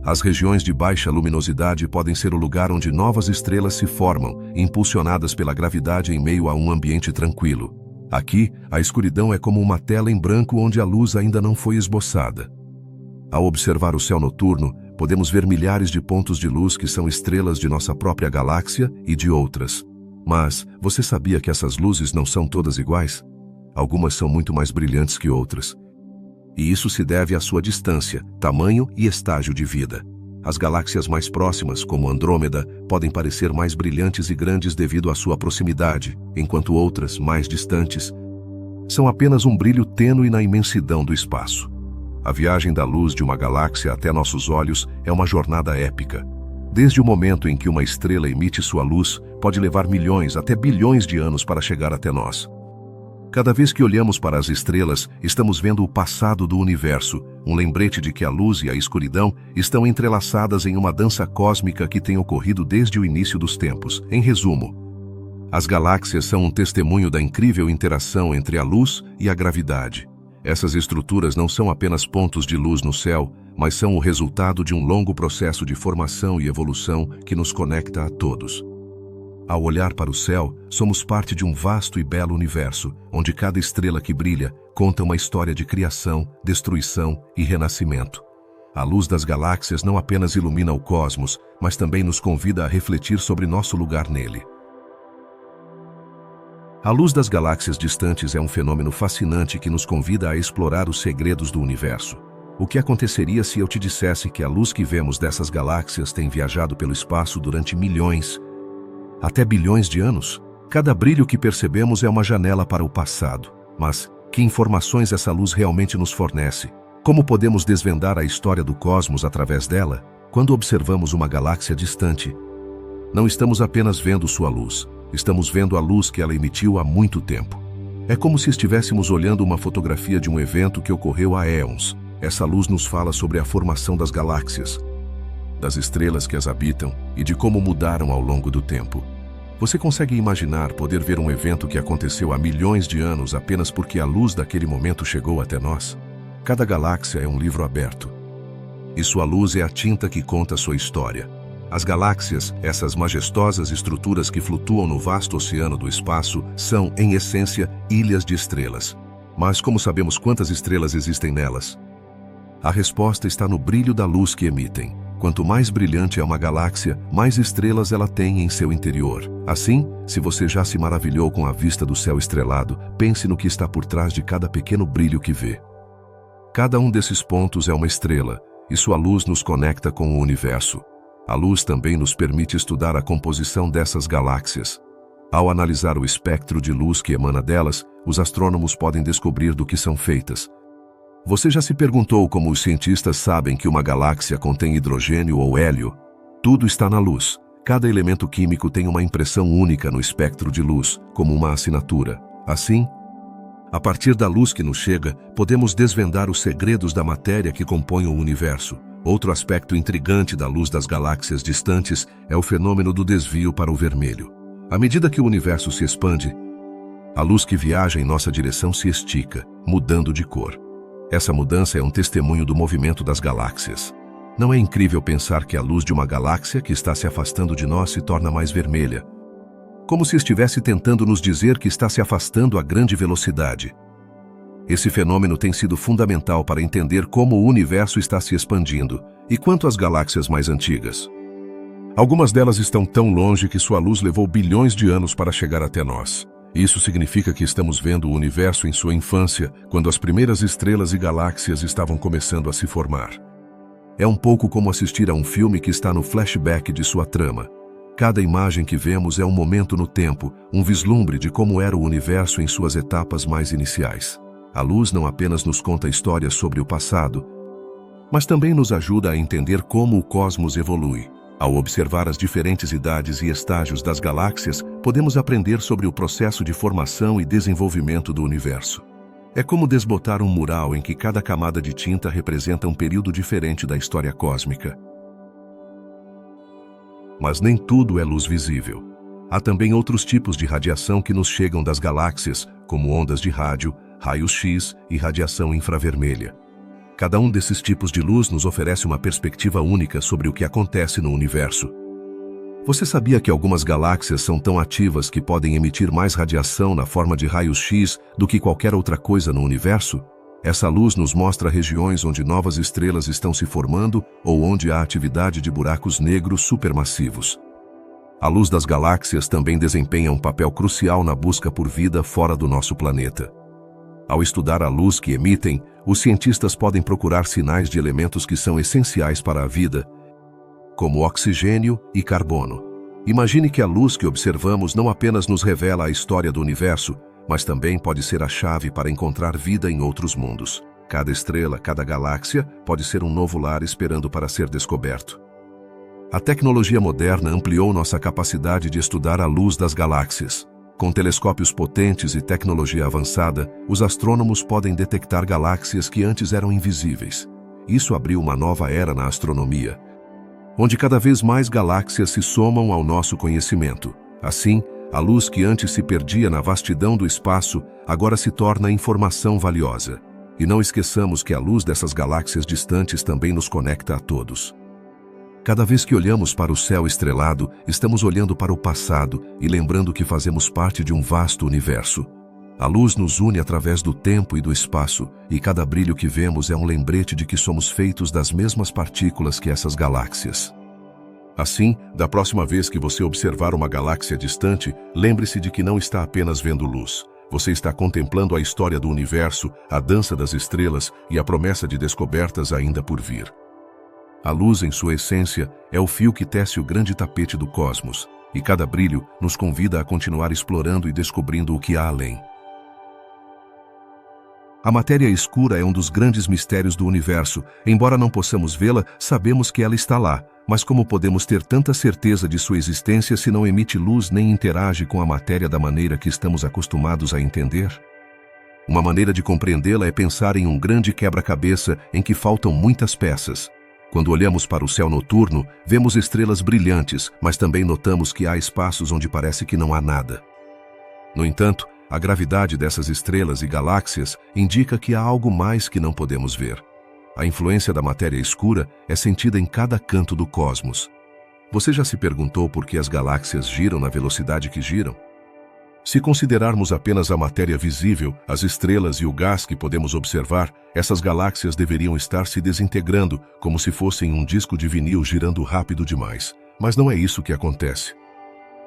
As regiões de baixa luminosidade podem ser o lugar onde novas estrelas se formam, impulsionadas pela gravidade em meio a um ambiente tranquilo. Aqui, a escuridão é como uma tela em branco onde a luz ainda não foi esboçada. Ao observar o céu noturno, podemos ver milhares de pontos de luz que são estrelas de nossa própria galáxia e de outras. Mas, você sabia que essas luzes não são todas iguais? Algumas são muito mais brilhantes que outras. E isso se deve à sua distância, tamanho e estágio de vida. As galáxias mais próximas, como Andrômeda, podem parecer mais brilhantes e grandes devido à sua proximidade, enquanto outras, mais distantes, são apenas um brilho tênue na imensidão do espaço. A viagem da luz de uma galáxia até nossos olhos é uma jornada épica. Desde o momento em que uma estrela emite sua luz, pode levar milhões até bilhões de anos para chegar até nós. Cada vez que olhamos para as estrelas, estamos vendo o passado do universo, um lembrete de que a luz e a escuridão estão entrelaçadas em uma dança cósmica que tem ocorrido desde o início dos tempos. Em resumo, as galáxias são um testemunho da incrível interação entre a luz e a gravidade. Essas estruturas não são apenas pontos de luz no céu, mas são o resultado de um longo processo de formação e evolução que nos conecta a todos. Ao olhar para o céu, somos parte de um vasto e belo universo, onde cada estrela que brilha conta uma história de criação, destruição e renascimento. A luz das galáxias não apenas ilumina o cosmos, mas também nos convida a refletir sobre nosso lugar nele. A luz das galáxias distantes é um fenômeno fascinante que nos convida a explorar os segredos do universo. O que aconteceria se eu te dissesse que a luz que vemos dessas galáxias tem viajado pelo espaço durante milhões, até bilhões de anos? Cada brilho que percebemos é uma janela para o passado. Mas, que informações essa luz realmente nos fornece? Como podemos desvendar a história do cosmos através dela? Quando observamos uma galáxia distante, não estamos apenas vendo sua luz, estamos vendo a luz que ela emitiu há muito tempo. É como se estivéssemos olhando uma fotografia de um evento que ocorreu há éons. Essa luz nos fala sobre a formação das galáxias, das estrelas que as habitam e de como mudaram ao longo do tempo. Você consegue imaginar poder ver um evento que aconteceu há milhões de anos apenas porque a luz daquele momento chegou até nós? Cada galáxia é um livro aberto. E sua luz é a tinta que conta sua história. As galáxias, essas majestosas estruturas que flutuam no vasto oceano do espaço, são, em essência, ilhas de estrelas. Mas como sabemos quantas estrelas existem nelas? A resposta está no brilho da luz que emitem. Quanto mais brilhante é uma galáxia, mais estrelas ela tem em seu interior. Assim, se você já se maravilhou com a vista do céu estrelado, pense no que está por trás de cada pequeno brilho que vê. Cada um desses pontos é uma estrela, e sua luz nos conecta com o universo. A luz também nos permite estudar a composição dessas galáxias. Ao analisar o espectro de luz que emana delas, os astrônomos podem descobrir do que são feitas. Você já se perguntou como os cientistas sabem que uma galáxia contém hidrogênio ou hélio? Tudo está na luz. Cada elemento químico tem uma impressão única no espectro de luz, como uma assinatura. Assim, a partir da luz que nos chega, podemos desvendar os segredos da matéria que compõe o universo. Outro aspecto intrigante da luz das galáxias distantes é o fenômeno do desvio para o vermelho. À medida que o universo se expande, a luz que viaja em nossa direção se estica, mudando de cor. Essa mudança é um testemunho do movimento das galáxias. Não é incrível pensar que a luz de uma galáxia que está se afastando de nós se torna mais vermelha, como se estivesse tentando nos dizer que está se afastando a grande velocidade. Esse fenômeno tem sido fundamental para entender como o universo está se expandindo. E quanto às galáxias mais antigas? Algumas delas estão tão longe que sua luz levou bilhões de anos para chegar até nós. Isso significa que estamos vendo o universo em sua infância, quando as primeiras estrelas e galáxias estavam começando a se formar. É um pouco como assistir a um filme que está no flashback de sua trama. Cada imagem que vemos é um momento no tempo, um vislumbre de como era o universo em suas etapas mais iniciais. A luz não apenas nos conta histórias sobre o passado, mas também nos ajuda a entender como o cosmos evolui. Ao observar as diferentes idades e estágios das galáxias, podemos aprender sobre o processo de formação e desenvolvimento do universo. É como desbotar um mural em que cada camada de tinta representa um período diferente da história cósmica. Mas nem tudo é luz visível. Há também outros tipos de radiação que nos chegam das galáxias, como ondas de rádio, raios X e radiação infravermelha. Cada um desses tipos de luz nos oferece uma perspectiva única sobre o que acontece no universo. Você sabia que algumas galáxias são tão ativas que podem emitir mais radiação na forma de raios X do que qualquer outra coisa no universo? Essa luz nos mostra regiões onde novas estrelas estão se formando ou onde há atividade de buracos negros supermassivos. A luz das galáxias também desempenha um papel crucial na busca por vida fora do nosso planeta. Ao estudar a luz que emitem, os cientistas podem procurar sinais de elementos que são essenciais para a vida, como oxigênio e carbono. Imagine que a luz que observamos não apenas nos revela a história do universo, mas também pode ser a chave para encontrar vida em outros mundos. Cada estrela, cada galáxia, pode ser um novo lar esperando para ser descoberto. A tecnologia moderna ampliou nossa capacidade de estudar a luz das galáxias. Com telescópios potentes e tecnologia avançada, os astrônomos podem detectar galáxias que antes eram invisíveis. Isso abriu uma nova era na astronomia, onde cada vez mais galáxias se somam ao nosso conhecimento. Assim, a luz que antes se perdia na vastidão do espaço, agora se torna informação valiosa. E não esqueçamos que a luz dessas galáxias distantes também nos conecta a todos. Cada vez que olhamos para o céu estrelado, estamos olhando para o passado e lembrando que fazemos parte de um vasto universo. A luz nos une através do tempo e do espaço, e cada brilho que vemos é um lembrete de que somos feitos das mesmas partículas que essas galáxias. Assim, da próxima vez que você observar uma galáxia distante, lembre-se de que não está apenas vendo luz. Você está contemplando a história do universo, a dança das estrelas e a promessa de descobertas ainda por vir. A luz, em sua essência, é o fio que tece o grande tapete do cosmos, e cada brilho nos convida a continuar explorando e descobrindo o que há além. A matéria escura é um dos grandes mistérios do universo. Embora não possamos vê-la, sabemos que ela está lá. Mas como podemos ter tanta certeza de sua existência se não emite luz nem interage com a matéria da maneira que estamos acostumados a entender? Uma maneira de compreendê-la é pensar em um grande quebra-cabeça em que faltam muitas peças. Quando olhamos para o céu noturno, vemos estrelas brilhantes, mas também notamos que há espaços onde parece que não há nada. No entanto, a gravidade dessas estrelas e galáxias indica que há algo mais que não podemos ver. A influência da matéria escura é sentida em cada canto do cosmos. Você já se perguntou por que as galáxias giram na velocidade que giram? Se considerarmos apenas a matéria visível, as estrelas e o gás que podemos observar, essas galáxias deveriam estar se desintegrando, como se fossem um disco de vinil girando rápido demais. Mas não é isso que acontece.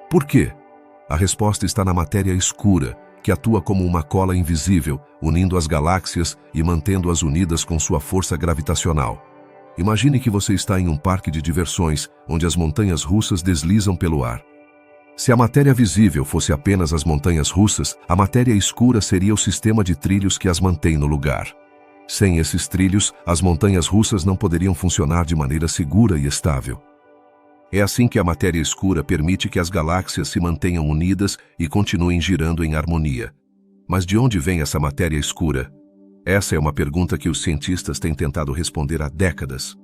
Por quê? A resposta está na matéria escura, que atua como uma cola invisível, unindo as galáxias e mantendo-as unidas com sua força gravitacional. Imagine que você está em um parque de diversões, onde as montanhas russas deslizam pelo ar. Se a matéria visível fosse apenas as montanhas russas, a matéria escura seria o sistema de trilhos que as mantém no lugar. Sem esses trilhos, as montanhas russas não poderiam funcionar de maneira segura e estável. É assim que a matéria escura permite que as galáxias se mantenham unidas e continuem girando em harmonia. Mas de onde vem essa matéria escura? Essa é uma pergunta que os cientistas têm tentado responder há décadas.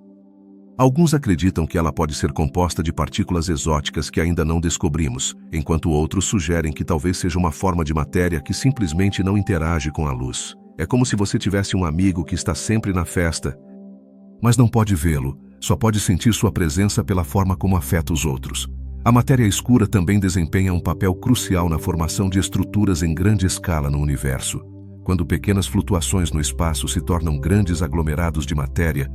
Alguns acreditam que ela pode ser composta de partículas exóticas que ainda não descobrimos, enquanto outros sugerem que talvez seja uma forma de matéria que simplesmente não interage com a luz. É como se você tivesse um amigo que está sempre na festa, mas não pode vê-lo, só pode sentir sua presença pela forma como afeta os outros. A matéria escura também desempenha um papel crucial na formação de estruturas em grande escala no universo. Quando pequenas flutuações no espaço se tornam grandes aglomerados de matéria,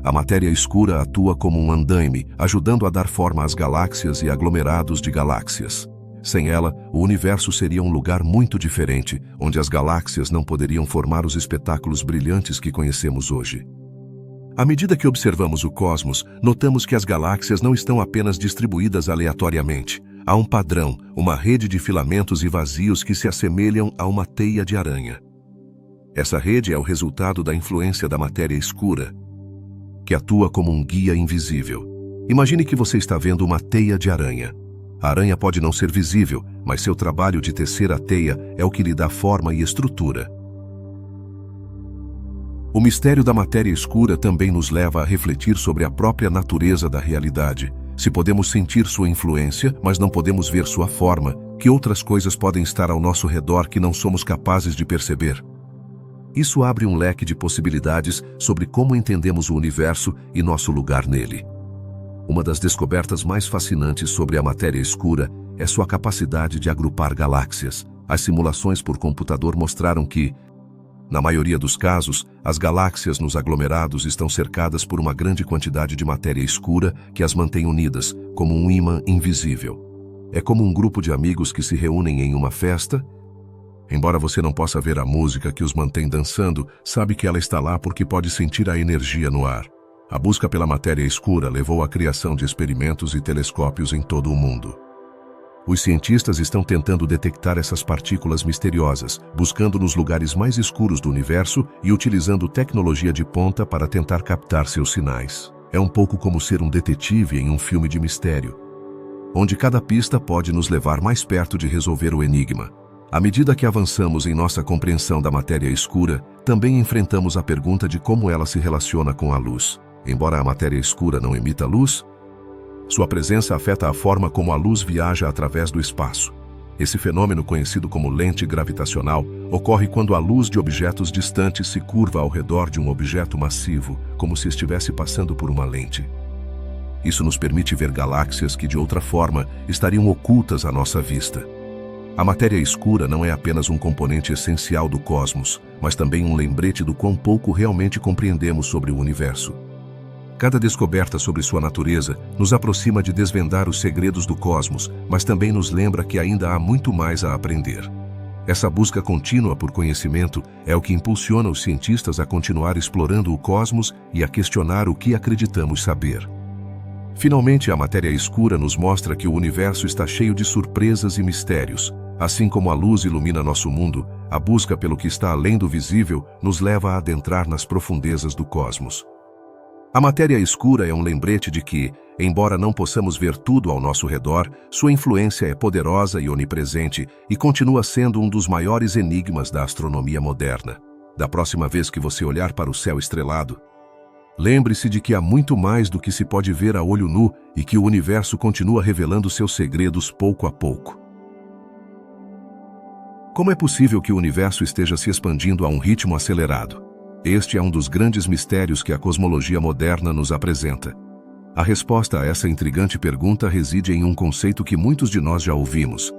a matéria escura atua como um andaime, ajudando a dar forma às galáxias e aglomerados de galáxias. Sem ela, o universo seria um lugar muito diferente, onde as galáxias não poderiam formar os espetáculos brilhantes que conhecemos hoje. À medida que observamos o cosmos, notamos que as galáxias não estão apenas distribuídas aleatoriamente. Há um padrão, uma rede de filamentos e vazios que se assemelham a uma teia de aranha. Essa rede é o resultado da influência da matéria escura, que atua como um guia invisível. Imagine que você está vendo uma teia de aranha. A aranha pode não ser visível, mas seu trabalho de tecer a teia é o que lhe dá forma e estrutura. O mistério da matéria escura também nos leva a refletir sobre a própria natureza da realidade. Se podemos sentir sua influência, mas não podemos ver sua forma, que outras coisas podem estar ao nosso redor que não somos capazes de perceber? Isso abre um leque de possibilidades sobre como entendemos o universo e nosso lugar nele. Uma das descobertas mais fascinantes sobre a matéria escura é sua capacidade de agrupar galáxias. As simulações por computador mostraram que, na maioria dos casos, as galáxias nos aglomerados estão cercadas por uma grande quantidade de matéria escura que as mantém unidas, como um ímã invisível. É como um grupo de amigos que se reúnem em uma festa. Embora você não possa ver a música que os mantém dançando, sabe que ela está lá porque pode sentir a energia no ar. A busca pela matéria escura levou à criação de experimentos e telescópios em todo o mundo. Os cientistas estão tentando detectar essas partículas misteriosas, buscando nos lugares mais escuros do universo e utilizando tecnologia de ponta para tentar captar seus sinais. É um pouco como ser um detetive em um filme de mistério, onde cada pista pode nos levar mais perto de resolver o enigma. À medida que avançamos em nossa compreensão da matéria escura, também enfrentamos a pergunta de como ela se relaciona com a luz. Embora a matéria escura não emita luz, sua presença afeta a forma como a luz viaja através do espaço. Esse fenômeno, conhecido como lente gravitacional, ocorre quando a luz de objetos distantes se curva ao redor de um objeto massivo, como se estivesse passando por uma lente. Isso nos permite ver galáxias que, de outra forma, estariam ocultas à nossa vista. A matéria escura não é apenas um componente essencial do cosmos, mas também um lembrete do quão pouco realmente compreendemos sobre o universo. Cada descoberta sobre sua natureza nos aproxima de desvendar os segredos do cosmos, mas também nos lembra que ainda há muito mais a aprender. Essa busca contínua por conhecimento é o que impulsiona os cientistas a continuar explorando o cosmos e a questionar o que acreditamos saber. Finalmente, a matéria escura nos mostra que o universo está cheio de surpresas e mistérios. Assim como a luz ilumina nosso mundo, a busca pelo que está além do visível nos leva a adentrar nas profundezas do cosmos. A matéria escura é um lembrete de que, embora não possamos ver tudo ao nosso redor, sua influência é poderosa e onipresente e continua sendo um dos maiores enigmas da astronomia moderna. Da próxima vez que você olhar para o céu estrelado, lembre-se de que há muito mais do que se pode ver a olho nu e que o universo continua revelando seus segredos pouco a pouco. Como é possível que o universo esteja se expandindo a um ritmo acelerado? Este é um dos grandes mistérios que a cosmologia moderna nos apresenta. A resposta a essa intrigante pergunta reside em um conceito que muitos de nós já ouvimos,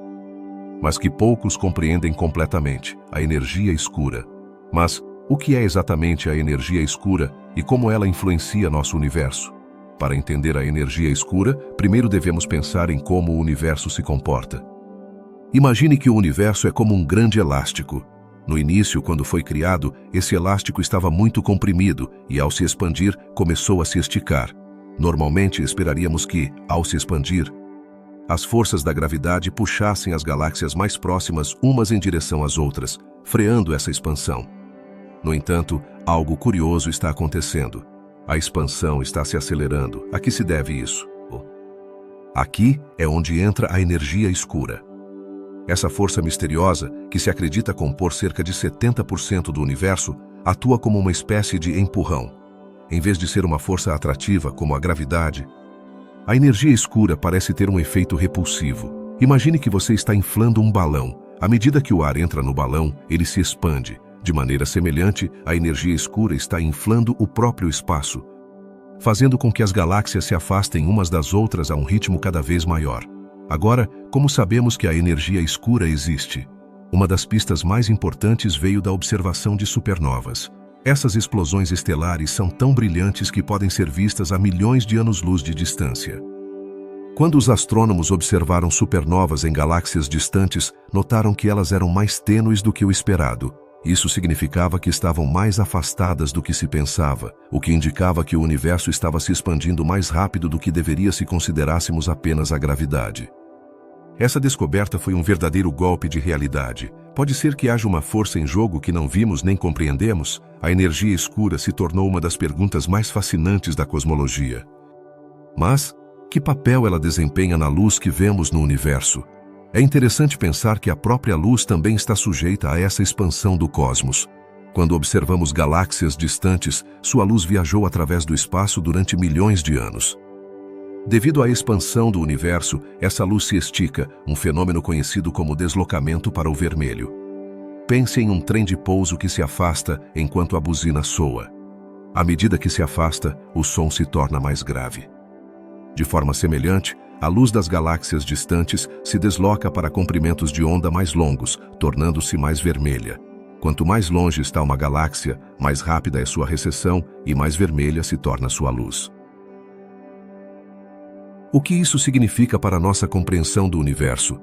mas que poucos compreendem completamente: a energia escura. Mas o que é exatamente a energia escura e como ela influencia nosso universo? Para entender a energia escura, primeiro devemos pensar em como o universo se comporta. Imagine que o universo é como um grande elástico. No início, quando foi criado, esse elástico estava muito comprimido e, ao se expandir, começou a se esticar. Normalmente, esperaríamos que, ao se expandir, as forças da gravidade puxassem as galáxias mais próximas umas em direção às outras, freando essa expansão. No entanto, algo curioso está acontecendo. A expansão está se acelerando. A que se deve isso? Aqui é onde entra a energia escura. Essa força misteriosa, que se acredita compor cerca de 70% do universo, atua como uma espécie de empurrão. Em vez de ser uma força atrativa, como a gravidade, a energia escura parece ter um efeito repulsivo. Imagine que você está inflando um balão. À medida que o ar entra no balão, ele se expande. De maneira semelhante, a energia escura está inflando o próprio espaço, fazendo com que as galáxias se afastem umas das outras a um ritmo cada vez maior. Agora, como sabemos que a energia escura existe? Uma das pistas mais importantes veio da observação de supernovas. Essas explosões estelares são tão brilhantes que podem ser vistas a milhões de anos-luz de distância. Quando os astrônomos observaram supernovas em galáxias distantes, notaram que elas eram mais tênues do que o esperado. Isso significava que estavam mais afastadas do que se pensava, o que indicava que o universo estava se expandindo mais rápido do que deveria se considerássemos apenas a gravidade. Essa descoberta foi um verdadeiro golpe de realidade. Pode ser que haja uma força em jogo que não vimos nem compreendemos? A energia escura se tornou uma das perguntas mais fascinantes da cosmologia. Mas, que papel ela desempenha na luz que vemos no universo? É interessante pensar que a própria luz também está sujeita a essa expansão do cosmos. Quando observamos galáxias distantes, sua luz viajou através do espaço durante milhões de anos. Devido à expansão do universo, essa luz se estica, um fenômeno conhecido como deslocamento para o vermelho. Pense em um trem de pouso que se afasta enquanto a buzina soa. À medida que se afasta, o som se torna mais grave. De forma semelhante, a luz das galáxias distantes se desloca para comprimentos de onda mais longos, tornando-se mais vermelha. Quanto mais longe está uma galáxia, mais rápida é sua recessão e mais vermelha se torna sua luz. O que isso significa para a nossa compreensão do universo?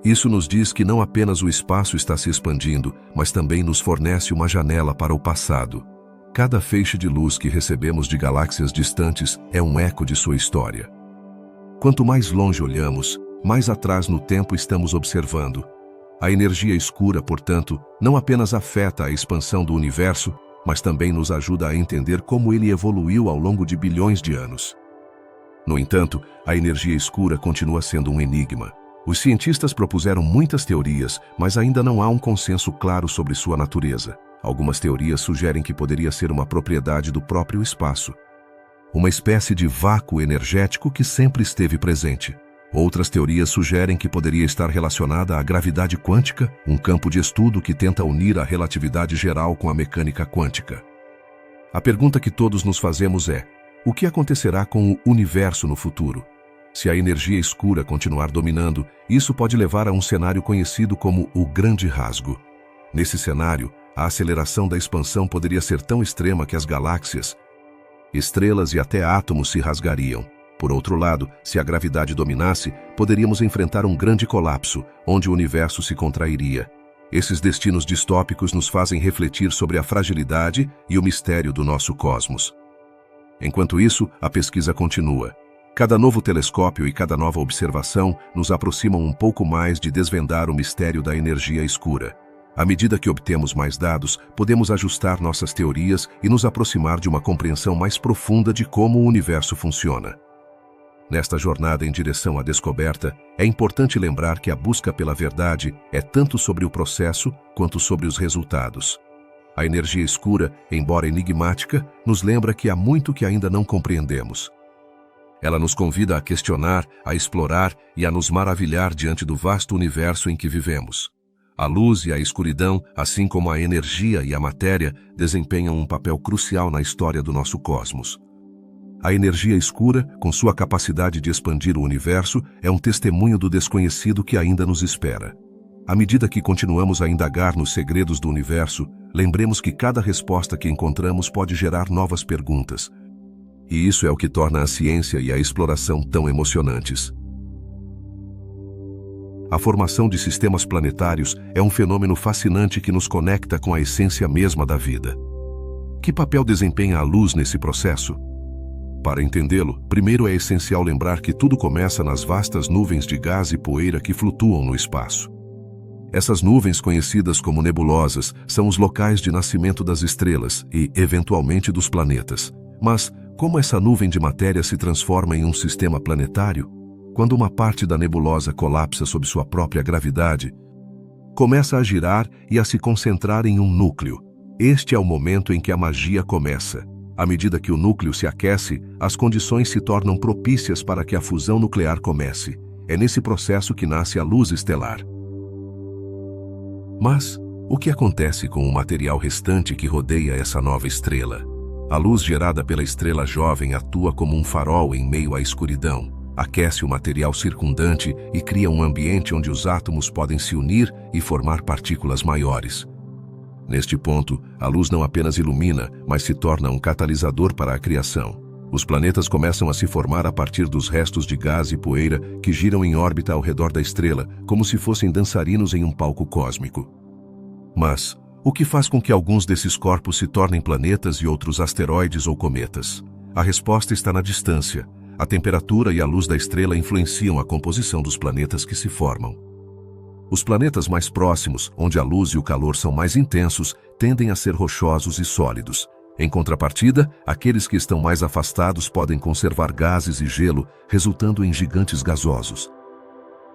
Isso nos diz que não apenas o espaço está se expandindo, mas também nos fornece uma janela para o passado. Cada feixe de luz que recebemos de galáxias distantes é um eco de sua história. Quanto mais longe olhamos, mais atrás no tempo estamos observando. A energia escura, portanto, não apenas afeta a expansão do universo, mas também nos ajuda a entender como ele evoluiu ao longo de bilhões de anos. No entanto, a energia escura continua sendo um enigma. Os cientistas propuseram muitas teorias, mas ainda não há um consenso claro sobre sua natureza. Algumas teorias sugerem que poderia ser uma propriedade do próprio espaço, uma espécie de vácuo energético que sempre esteve presente. Outras teorias sugerem que poderia estar relacionada à gravidade quântica, um campo de estudo que tenta unir a relatividade geral com a mecânica quântica. A pergunta que todos nos fazemos é: o que acontecerá com o universo no futuro? Se a energia escura continuar dominando, isso pode levar a um cenário conhecido como o Grande Rasgo. Nesse cenário, a aceleração da expansão poderia ser tão extrema que as galáxias, estrelas e até átomos se rasgariam. Por outro lado, se a gravidade dominasse, poderíamos enfrentar um grande colapso, onde o universo se contrairia. Esses destinos distópicos nos fazem refletir sobre a fragilidade e o mistério do nosso cosmos. Enquanto isso, a pesquisa continua. Cada novo telescópio e cada nova observação nos aproximam um pouco mais de desvendar o mistério da energia escura. À medida que obtemos mais dados, podemos ajustar nossas teorias e nos aproximar de uma compreensão mais profunda de como o universo funciona. Nesta jornada em direção à descoberta, é importante lembrar que a busca pela verdade é tanto sobre o processo quanto sobre os resultados. A energia escura, embora enigmática, nos lembra que há muito que ainda não compreendemos. Ela nos convida a questionar, a explorar e a nos maravilhar diante do vasto universo em que vivemos. A luz e a escuridão, assim como a energia e a matéria, desempenham um papel crucial na história do nosso cosmos. A energia escura, com sua capacidade de expandir o universo, é um testemunho do desconhecido que ainda nos espera. À medida que continuamos a indagar nos segredos do universo, lembremos que cada resposta que encontramos pode gerar novas perguntas. E isso é o que torna a ciência e a exploração tão emocionantes. A formação de sistemas planetários é um fenômeno fascinante que nos conecta com a essência mesma da vida. Que papel desempenha a luz nesse processo? Para entendê-lo, primeiro é essencial lembrar que tudo começa nas vastas nuvens de gás e poeira que flutuam no espaço. Essas nuvens, conhecidas como nebulosas, são os locais de nascimento das estrelas e, eventualmente, dos planetas. Mas, como essa nuvem de matéria se transforma em um sistema planetário? Quando uma parte da nebulosa colapsa sob sua própria gravidade, começa a girar e a se concentrar em um núcleo. Este é o momento em que a magia começa. À medida que o núcleo se aquece, as condições se tornam propícias para que a fusão nuclear comece. É nesse processo que nasce a luz estelar. Mas, o que acontece com o material restante que rodeia essa nova estrela? A luz gerada pela estrela jovem atua como um farol em meio à escuridão. Aquece o material circundante e cria um ambiente onde os átomos podem se unir e formar partículas maiores. Neste ponto, a luz não apenas ilumina, mas se torna um catalisador para a criação. Os planetas começam a se formar a partir dos restos de gás e poeira que giram em órbita ao redor da estrela, como se fossem dançarinos em um palco cósmico. Mas o que faz com que alguns desses corpos se tornem planetas e outros asteroides ou cometas? A resposta está na distância. A temperatura e a luz da estrela influenciam a composição dos planetas que se formam. Os planetas mais próximos, onde a luz e o calor são mais intensos, tendem a ser rochosos e sólidos. Em contrapartida, aqueles que estão mais afastados podem conservar gases e gelo, resultando em gigantes gasosos.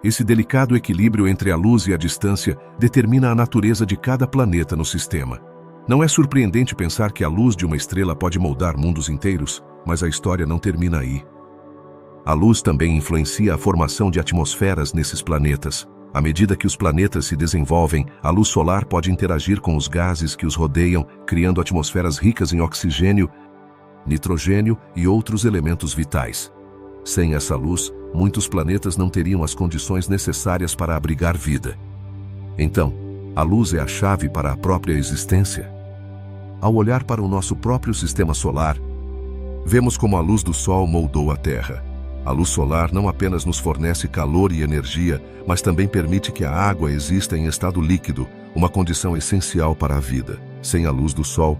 Esse delicado equilíbrio entre a luz e a distância determina a natureza de cada planeta no sistema. Não é surpreendente pensar que a luz de uma estrela pode moldar mundos inteiros, mas a história não termina aí. A luz também influencia a formação de atmosferas nesses planetas. À medida que os planetas se desenvolvem, a luz solar pode interagir com os gases que os rodeiam, criando atmosferas ricas em oxigênio, nitrogênio e outros elementos vitais. Sem essa luz, muitos planetas não teriam as condições necessárias para abrigar vida. Então, a luz é a chave para a própria existência? Ao olhar para o nosso próprio sistema solar, vemos como a luz do Sol moldou a Terra. A luz solar não apenas nos fornece calor e energia, mas também permite que a água exista em estado líquido, uma condição essencial para a vida. Sem a luz do Sol,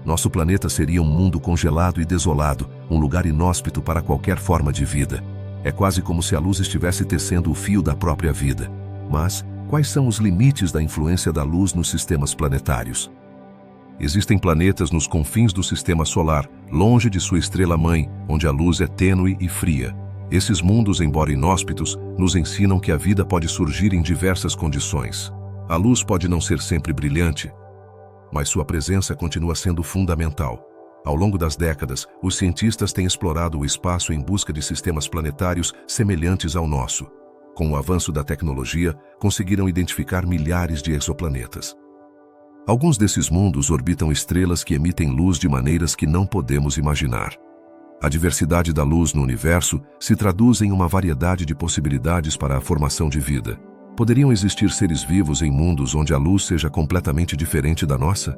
nosso planeta seria um mundo congelado e desolado, um lugar inóspito para qualquer forma de vida. É quase como se a luz estivesse tecendo o fio da própria vida. Mas, quais são os limites da influência da luz nos sistemas planetários? Existem planetas nos confins do sistema solar, longe de sua estrela-mãe, onde a luz é tênue e fria. Esses mundos, embora inóspitos, nos ensinam que a vida pode surgir em diversas condições. A luz pode não ser sempre brilhante, mas sua presença continua sendo fundamental. Ao longo das décadas, os cientistas têm explorado o espaço em busca de sistemas planetários semelhantes ao nosso. Com o avanço da tecnologia, conseguiram identificar milhares de exoplanetas. Alguns desses mundos orbitam estrelas que emitem luz de maneiras que não podemos imaginar. A diversidade da luz no universo se traduz em uma variedade de possibilidades para a formação de vida. Poderiam existir seres vivos em mundos onde a luz seja completamente diferente da nossa?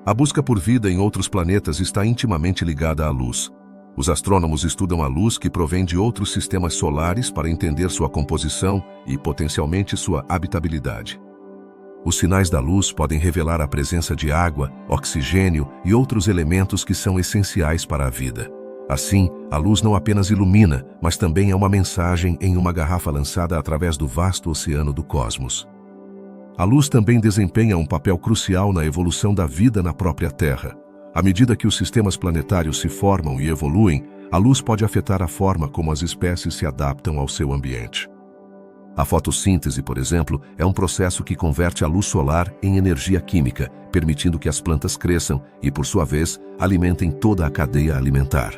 A busca por vida em outros planetas está intimamente ligada à luz. Os astrônomos estudam a luz que provém de outros sistemas solares para entender sua composição e, potencialmente, sua habitabilidade. Os sinais da luz podem revelar a presença de água, oxigênio e outros elementos que são essenciais para a vida. Assim, a luz não apenas ilumina, mas também é uma mensagem em uma garrafa lançada através do vasto oceano do cosmos. A luz também desempenha um papel crucial na evolução da vida na própria Terra. À medida que os sistemas planetários se formam e evoluem, a luz pode afetar a forma como as espécies se adaptam ao seu ambiente. A fotossíntese, por exemplo, é um processo que converte a luz solar em energia química, permitindo que as plantas cresçam e, por sua vez, alimentem toda a cadeia alimentar.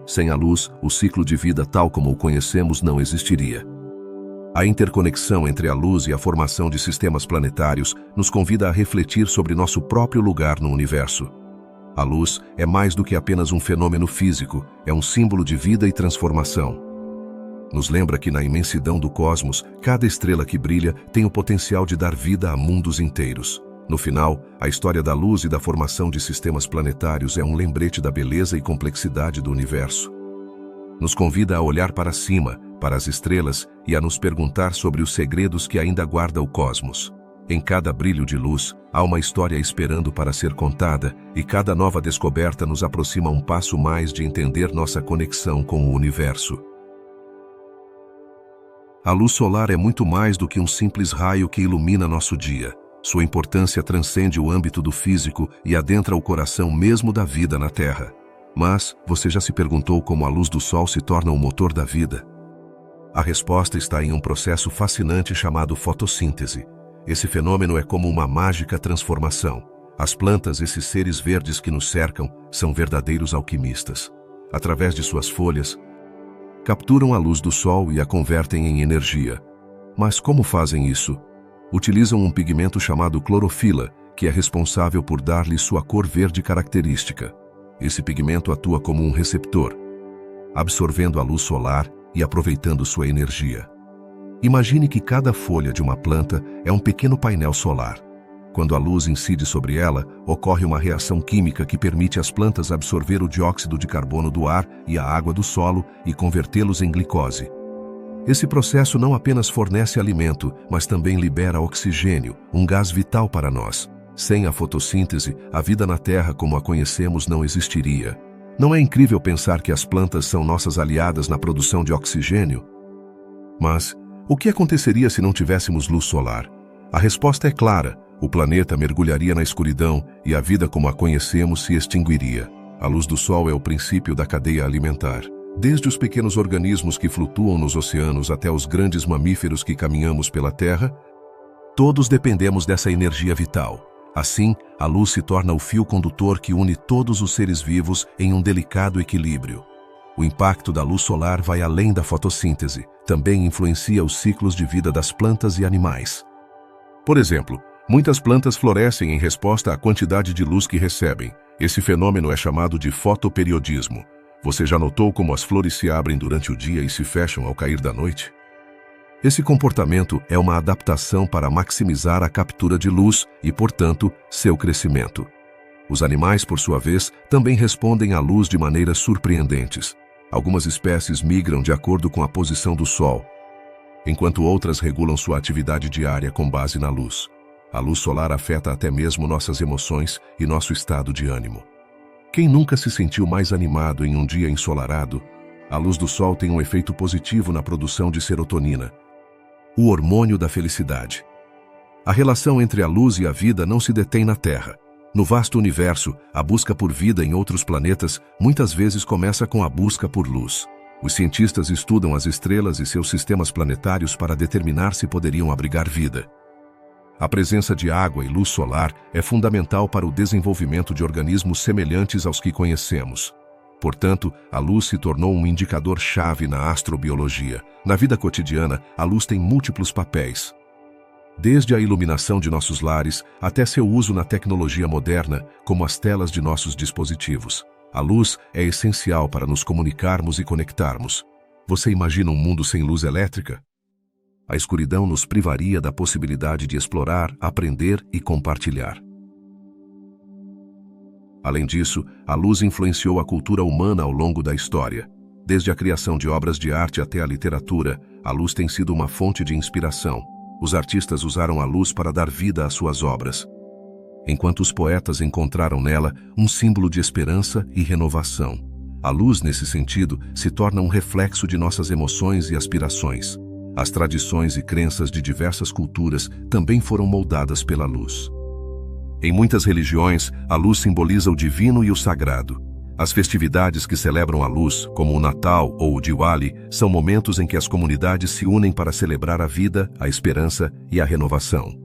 Sem a luz, o ciclo de vida tal como o conhecemos não existiria. A interconexão entre a luz e a formação de sistemas planetários nos convida a refletir sobre nosso próprio lugar no universo. A luz é mais do que apenas um fenômeno físico, é um símbolo de vida e transformação. Nos lembra que na imensidão do cosmos, cada estrela que brilha tem o potencial de dar vida a mundos inteiros. No final, a história da luz e da formação de sistemas planetários é um lembrete da beleza e complexidade do universo. Nos convida a olhar para cima, para as estrelas, e a nos perguntar sobre os segredos que ainda guarda o cosmos. Em cada brilho de luz, há uma história esperando para ser contada, e cada nova descoberta nos aproxima um passo mais de entender nossa conexão com o universo. A luz solar é muito mais do que um simples raio que ilumina nosso dia. Sua importância transcende o âmbito do físico e adentra o coração mesmo da vida na Terra. Mas, você já se perguntou como a luz do Sol se torna o motor da vida? A resposta está em um processo fascinante chamado fotossíntese. Esse fenômeno é como uma mágica transformação. As plantas, esses seres verdes que nos cercam, são verdadeiros alquimistas. Através de suas folhas, capturam a luz do Sol e a convertem em energia. Mas como fazem isso? Utilizam um pigmento chamado clorofila, que é responsável por dar-lhe sua cor verde característica. Esse pigmento atua como um receptor, absorvendo a luz solar e aproveitando sua energia. Imagine que cada folha de uma planta é um pequeno painel solar. Quando a luz incide sobre ela, ocorre uma reação química que permite às plantas absorver o dióxido de carbono do ar e a água do solo e convertê-los em glicose. Esse processo não apenas fornece alimento, mas também libera oxigênio, um gás vital para nós. Sem a fotossíntese, a vida na Terra como a conhecemos não existiria. Não é incrível pensar que as plantas são nossas aliadas na produção de oxigênio? Mas, o que aconteceria se não tivéssemos luz solar? A resposta é clara. O planeta mergulharia na escuridão e a vida como a conhecemos se extinguiria. A luz do sol é o princípio da cadeia alimentar. Desde os pequenos organismos que flutuam nos oceanos até os grandes mamíferos que caminhamos pela Terra, todos dependemos dessa energia vital. Assim, a luz se torna o fio condutor que une todos os seres vivos em um delicado equilíbrio. O impacto da luz solar vai além da fotossíntese, também influencia os ciclos de vida das plantas e animais. Por exemplo, muitas plantas florescem em resposta à quantidade de luz que recebem. Esse fenômeno é chamado de fotoperiodismo. Você já notou como as flores se abrem durante o dia e se fecham ao cair da noite? Esse comportamento é uma adaptação para maximizar a captura de luz e, portanto, seu crescimento. Os animais, por sua vez, também respondem à luz de maneiras surpreendentes. Algumas espécies migram de acordo com a posição do sol, enquanto outras regulam sua atividade diária com base na luz. A luz solar afeta até mesmo nossas emoções e nosso estado de ânimo. Quem nunca se sentiu mais animado em um dia ensolarado? A luz do sol tem um efeito positivo na produção de serotonina, o hormônio da felicidade. A relação entre a luz e a vida não se detém na Terra. No vasto universo, a busca por vida em outros planetas muitas vezes começa com a busca por luz. Os cientistas estudam as estrelas e seus sistemas planetários para determinar se poderiam abrigar vida. A presença de água e luz solar é fundamental para o desenvolvimento de organismos semelhantes aos que conhecemos. Portanto, a luz se tornou um indicador-chave na astrobiologia. Na vida cotidiana, a luz tem múltiplos papéis. Desde a iluminação de nossos lares até seu uso na tecnologia moderna, como as telas de nossos dispositivos. A luz é essencial para nos comunicarmos e conectarmos. Você imagina um mundo sem luz elétrica? A escuridão nos privaria da possibilidade de explorar, aprender e compartilhar. Além disso, a luz influenciou a cultura humana ao longo da história. Desde a criação de obras de arte até a literatura, a luz tem sido uma fonte de inspiração. Os artistas usaram a luz para dar vida às suas obras, enquanto os poetas encontraram nela um símbolo de esperança e renovação. A luz, nesse sentido, se torna um reflexo de nossas emoções e aspirações. As tradições e crenças de diversas culturas também foram moldadas pela luz. Em muitas religiões, a luz simboliza o divino e o sagrado. As festividades que celebram a luz, como o Natal ou o Diwali, são momentos em que as comunidades se unem para celebrar a vida, a esperança e a renovação.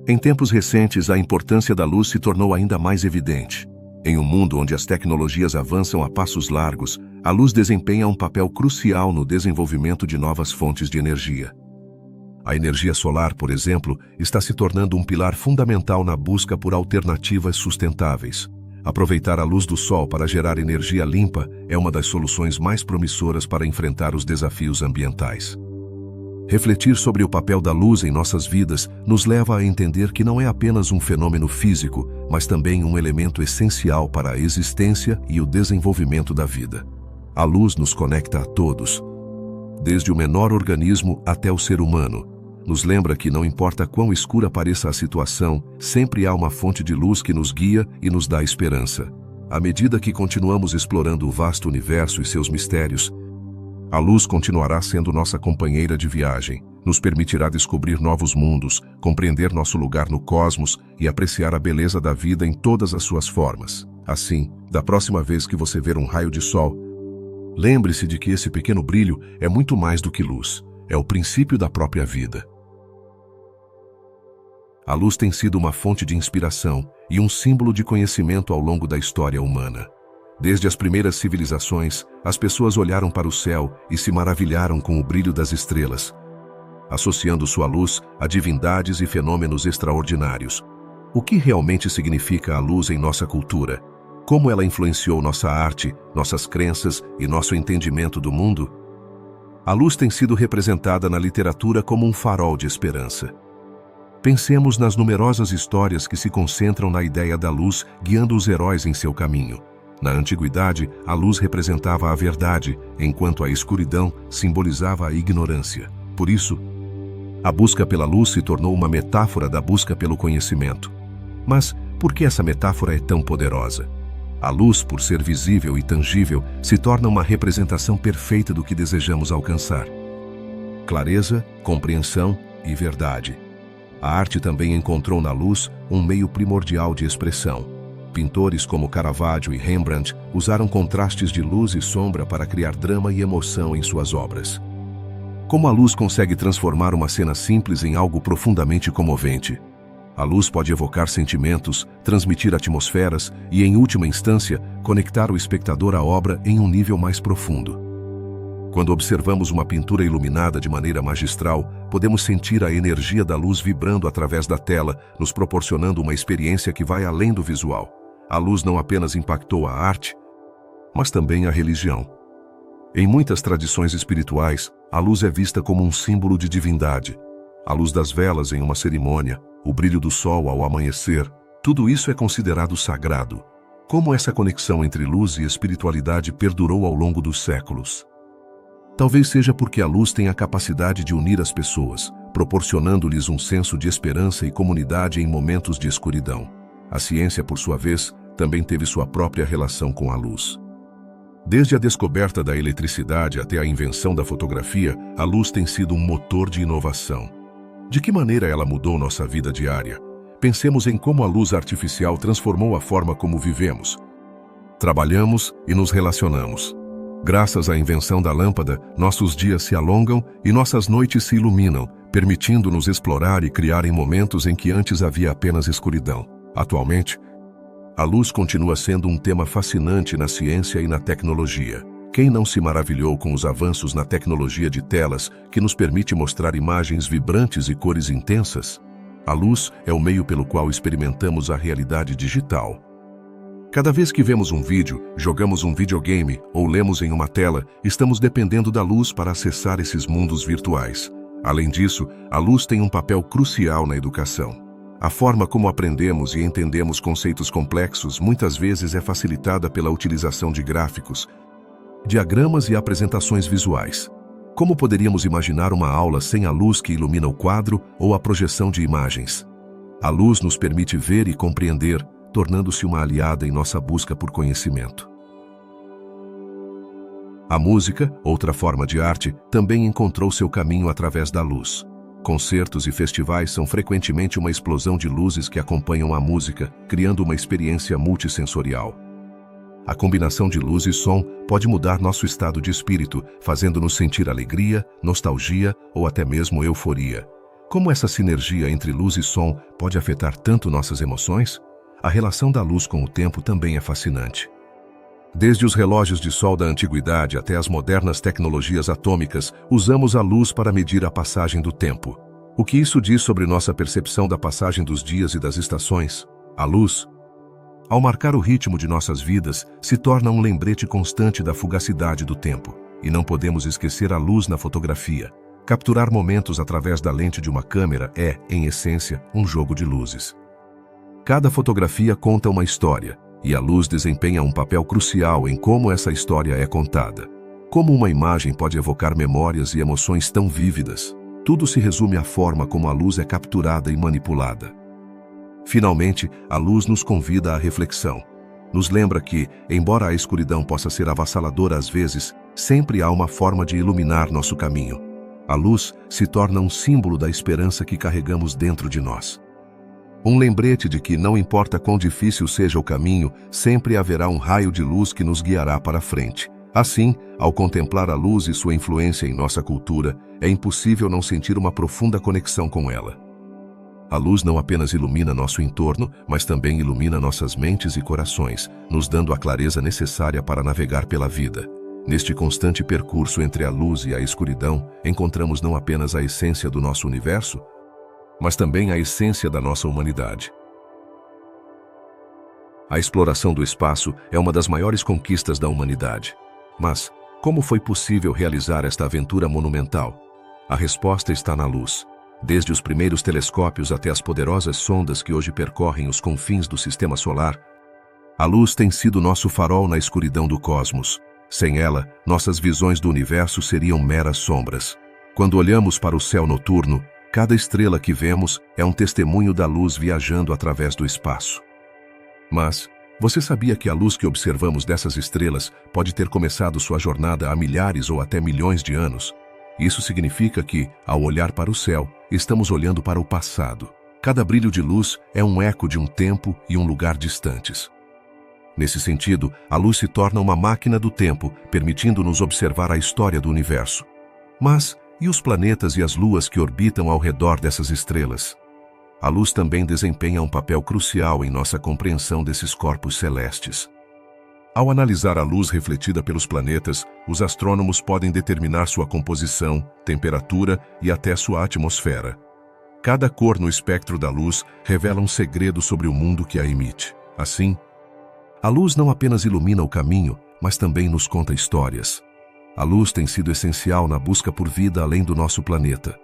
Em tempos recentes, a importância da luz se tornou ainda mais evidente. Em um mundo onde as tecnologias avançam a passos largos, a luz desempenha um papel crucial no desenvolvimento de novas fontes de energia. A energia solar, por exemplo, está se tornando um pilar fundamental na busca por alternativas sustentáveis. Aproveitar a luz do sol para gerar energia limpa é uma das soluções mais promissoras para enfrentar os desafios ambientais. Refletir sobre o papel da luz em nossas vidas nos leva a entender que não é apenas um fenômeno físico, mas também um elemento essencial para a existência e o desenvolvimento da vida. A luz nos conecta a todos, desde o menor organismo até o ser humano. Nos lembra que não importa quão escura pareça a situação, sempre há uma fonte de luz que nos guia e nos dá esperança. À medida que continuamos explorando o vasto universo e seus mistérios, a luz continuará sendo nossa companheira de viagem, nos permitirá descobrir novos mundos, compreender nosso lugar no cosmos e apreciar a beleza da vida em todas as suas formas. Assim, da próxima vez que você ver um raio de sol, lembre-se de que esse pequeno brilho é muito mais do que luz, é o princípio da própria vida. A luz tem sido uma fonte de inspiração e um símbolo de conhecimento ao longo da história humana. Desde as primeiras civilizações, as pessoas olharam para o céu e se maravilharam com o brilho das estrelas, associando sua luz a divindades e fenômenos extraordinários. O que realmente significa a luz em nossa cultura? Como ela influenciou nossa arte, nossas crenças e nosso entendimento do mundo? A luz tem sido representada na literatura como um farol de esperança. Pensemos nas numerosas histórias que se concentram na ideia da luz guiando os heróis em seu caminho. Na antiguidade, a luz representava a verdade, enquanto a escuridão simbolizava a ignorância. Por isso, a busca pela luz se tornou uma metáfora da busca pelo conhecimento. Mas por que essa metáfora é tão poderosa? A luz, por ser visível e tangível, se torna uma representação perfeita do que desejamos alcançar. Clareza, compreensão e verdade. A arte também encontrou na luz um meio primordial de expressão. Pintores como Caravaggio e Rembrandt usaram contrastes de luz e sombra para criar drama e emoção em suas obras. Como a luz consegue transformar uma cena simples em algo profundamente comovente? A luz pode evocar sentimentos, transmitir atmosferas e, em última instância, conectar o espectador à obra em um nível mais profundo. Quando observamos uma pintura iluminada de maneira magistral, podemos sentir a energia da luz vibrando através da tela, nos proporcionando uma experiência que vai além do visual. A luz não apenas impactou a arte, mas também a religião. Em muitas tradições espirituais, a luz é vista como um símbolo de divindade. A luz das velas em uma cerimônia, o brilho do sol ao amanhecer, tudo isso é considerado sagrado. Como essa conexão entre luz e espiritualidade perdurou ao longo dos séculos? Talvez seja porque a luz tem a capacidade de unir as pessoas, proporcionando-lhes um senso de esperança e comunidade em momentos de escuridão. A ciência, por sua vez, também teve sua própria relação com a luz. Desde a descoberta da eletricidade até a invenção da fotografia, a luz tem sido um motor de inovação. De que maneira ela mudou nossa vida diária? Pensemos em como a luz artificial transformou a forma como vivemos, trabalhamos e nos relacionamos. Graças à invenção da lâmpada, nossos dias se alongam e nossas noites se iluminam, permitindo-nos explorar e criar em momentos em que antes havia apenas escuridão. Atualmente, a luz continua sendo um tema fascinante na ciência e na tecnologia. Quem não se maravilhou com os avanços na tecnologia de telas, que nos permite mostrar imagens vibrantes e cores intensas? A luz é o meio pelo qual experimentamos a realidade digital. Cada vez que vemos um vídeo, jogamos um videogame ou lemos em uma tela, estamos dependendo da luz para acessar esses mundos virtuais. Além disso, a luz tem um papel crucial na educação. A forma como aprendemos e entendemos conceitos complexos muitas vezes é facilitada pela utilização de gráficos, diagramas e apresentações visuais. Como poderíamos imaginar uma aula sem a luz que ilumina o quadro ou a projeção de imagens? A luz nos permite ver e compreender, tornando-se uma aliada em nossa busca por conhecimento. A música, outra forma de arte, também encontrou seu caminho através da luz. Concertos e festivais são frequentemente uma explosão de luzes que acompanham a música, criando uma experiência multissensorial. A combinação de luz e som pode mudar nosso estado de espírito, fazendo-nos sentir alegria, nostalgia ou até mesmo euforia. Como essa sinergia entre luz e som pode afetar tanto nossas emoções? A relação da luz com o tempo também é fascinante. Desde os relógios de sol da antiguidade até as modernas tecnologias atômicas, usamos a luz para medir a passagem do tempo. O que isso diz sobre nossa percepção da passagem dos dias e das estações? A luz, ao marcar o ritmo de nossas vidas, se torna um lembrete constante da fugacidade do tempo. E não podemos esquecer a luz na fotografia. Capturar momentos através da lente de uma câmera é, em essência, um jogo de luzes. Cada fotografia conta uma história, e a luz desempenha um papel crucial em como essa história é contada. Como uma imagem pode evocar memórias e emoções tão vívidas? Tudo se resume à forma como a luz é capturada e manipulada. Finalmente, a luz nos convida à reflexão. Nos lembra que, embora a escuridão possa ser avassaladora às vezes, sempre há uma forma de iluminar nosso caminho. A luz se torna um símbolo da esperança que carregamos dentro de nós. Um lembrete de que, não importa quão difícil seja o caminho, sempre haverá um raio de luz que nos guiará para frente. Assim, ao contemplar a luz e sua influência em nossa cultura, é impossível não sentir uma profunda conexão com ela. A luz não apenas ilumina nosso entorno, mas também ilumina nossas mentes e corações, nos dando a clareza necessária para navegar pela vida. Neste constante percurso entre a luz e a escuridão, encontramos não apenas a essência do nosso universo, mas também a essência da nossa humanidade. A exploração do espaço é uma das maiores conquistas da humanidade. Mas, como foi possível realizar esta aventura monumental? A resposta está na luz. Desde os primeiros telescópios até as poderosas sondas que hoje percorrem os confins do sistema solar, a luz tem sido nosso farol na escuridão do cosmos. Sem ela, nossas visões do universo seriam meras sombras. Quando olhamos para o céu noturno, cada estrela que vemos é um testemunho da luz viajando através do espaço. Mas, você sabia que a luz que observamos dessas estrelas pode ter começado sua jornada há milhares ou até milhões de anos? Isso significa que, ao olhar para o céu, estamos olhando para o passado. Cada brilho de luz é um eco de um tempo e um lugar distantes. Nesse sentido, a luz se torna uma máquina do tempo, permitindo-nos observar a história do universo. Mas, e os planetas e as luas que orbitam ao redor dessas estrelas? A luz também desempenha um papel crucial em nossa compreensão desses corpos celestes. Ao analisar a luz refletida pelos planetas, os astrônomos podem determinar sua composição, temperatura e até sua atmosfera. Cada cor no espectro da luz revela um segredo sobre o mundo que a emite. Assim, a luz não apenas ilumina o caminho, mas também nos conta histórias. A luz tem sido essencial na busca por vida além do nosso planeta.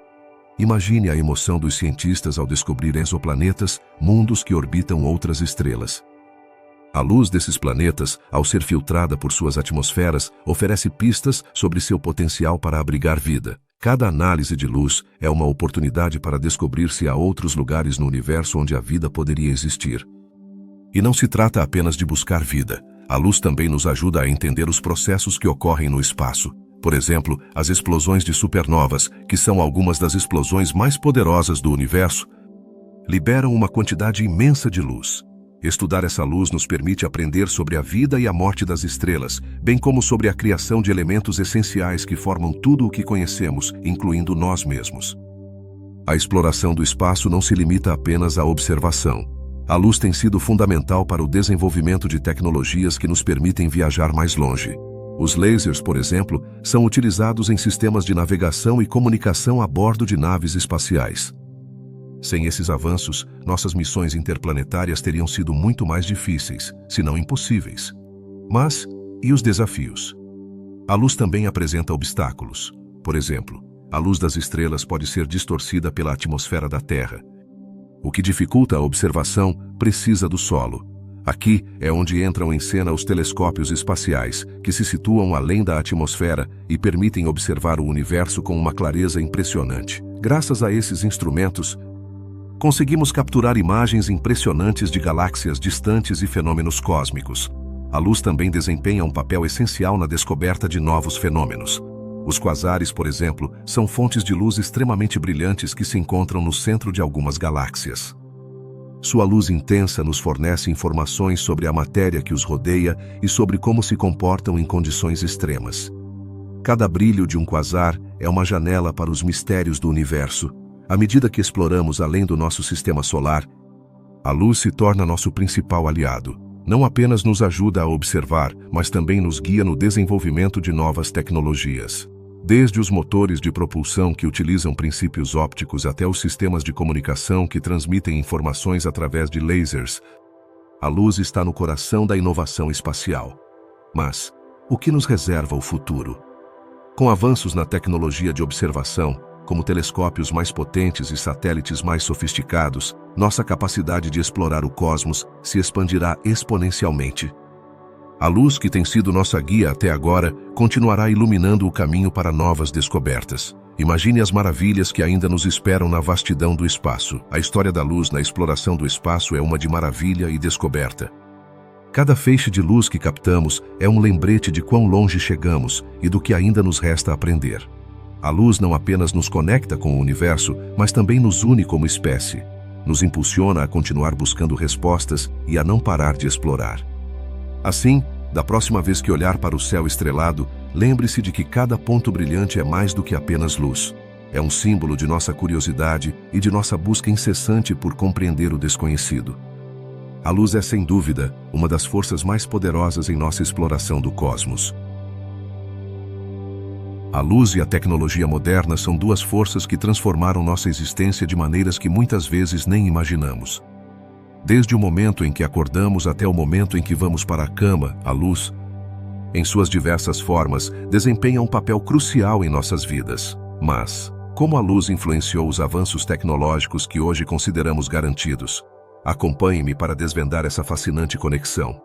Imagine a emoção dos cientistas ao descobrir exoplanetas, mundos que orbitam outras estrelas. A luz desses planetas, ao ser filtrada por suas atmosferas, oferece pistas sobre seu potencial para abrigar vida. Cada análise de luz é uma oportunidade para descobrir se há outros lugares no universo onde a vida poderia existir. E não se trata apenas de buscar vida. A luz também nos ajuda a entender os processos que ocorrem no espaço. Por exemplo, as explosões de supernovas, que são algumas das explosões mais poderosas do universo, liberam uma quantidade imensa de luz. Estudar essa luz nos permite aprender sobre a vida e a morte das estrelas, bem como sobre a criação de elementos essenciais que formam tudo o que conhecemos, incluindo nós mesmos. A exploração do espaço não se limita apenas à observação. A luz tem sido fundamental para o desenvolvimento de tecnologias que nos permitem viajar mais longe. Os lasers, por exemplo, são utilizados em sistemas de navegação e comunicação a bordo de naves espaciais. Sem esses avanços, nossas missões interplanetárias teriam sido muito mais difíceis, se não impossíveis. Mas, e os desafios? A luz também apresenta obstáculos. Por exemplo, a luz das estrelas pode ser distorcida pela atmosfera da Terra. O que dificulta a observação precisa do solo. Aqui é onde entram em cena os telescópios espaciais, que se situam além da atmosfera e permitem observar o universo com uma clareza impressionante. Graças a esses instrumentos, conseguimos capturar imagens impressionantes de galáxias distantes e fenômenos cósmicos. A luz também desempenha um papel essencial na descoberta de novos fenômenos. Os quasares, por exemplo, são fontes de luz extremamente brilhantes que se encontram no centro de algumas galáxias. Sua luz intensa nos fornece informações sobre a matéria que os rodeia e sobre como se comportam em condições extremas. Cada brilho de um quasar é uma janela para os mistérios do universo. À medida que exploramos além do nosso sistema solar, a luz se torna nosso principal aliado. Não apenas nos ajuda a observar, mas também nos guia no desenvolvimento de novas tecnologias. Desde os motores de propulsão que utilizam princípios ópticos até os sistemas de comunicação que transmitem informações através de lasers, a luz está no coração da inovação espacial. Mas, o que nos reserva o futuro? Com avanços na tecnologia de observação, como telescópios mais potentes e satélites mais sofisticados, nossa capacidade de explorar o cosmos se expandirá exponencialmente. A luz que tem sido nossa guia até agora continuará iluminando o caminho para novas descobertas. Imagine as maravilhas que ainda nos esperam na vastidão do espaço. A história da luz na exploração do espaço é uma de maravilha e descoberta. Cada feixe de luz que captamos é um lembrete de quão longe chegamos e do que ainda nos resta aprender. A luz não apenas nos conecta com o universo, mas também nos une como espécie. Nos impulsiona a continuar buscando respostas e a não parar de explorar. Assim, da próxima vez que olhar para o céu estrelado, lembre-se de que cada ponto brilhante é mais do que apenas luz. É um símbolo de nossa curiosidade e de nossa busca incessante por compreender o desconhecido. A luz é, sem dúvida, uma das forças mais poderosas em nossa exploração do cosmos. A luz e a tecnologia moderna são duas forças que transformaram nossa existência de maneiras que muitas vezes nem imaginamos. Desde o momento em que acordamos até o momento em que vamos para a cama, a luz, em suas diversas formas, desempenha um papel crucial em nossas vidas. Mas, como a luz influenciou os avanços tecnológicos que hoje consideramos garantidos. Acompanhe-me para desvendar essa fascinante conexão.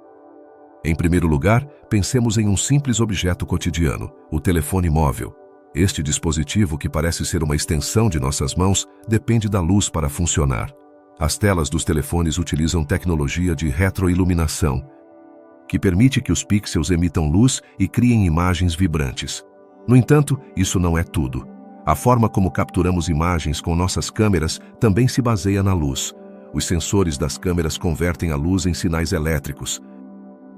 Em primeiro lugar, pensemos em um simples objeto cotidiano, o telefone móvel. Este dispositivo, que parece ser uma extensão de nossas mãos, depende da luz para funcionar. As telas dos telefones utilizam tecnologia de retroiluminação, que permite que os pixels emitam luz e criem imagens vibrantes. No entanto, isso não é tudo. A forma como capturamos imagens com nossas câmeras também se baseia na luz. Os sensores das câmeras convertem a luz em sinais elétricos,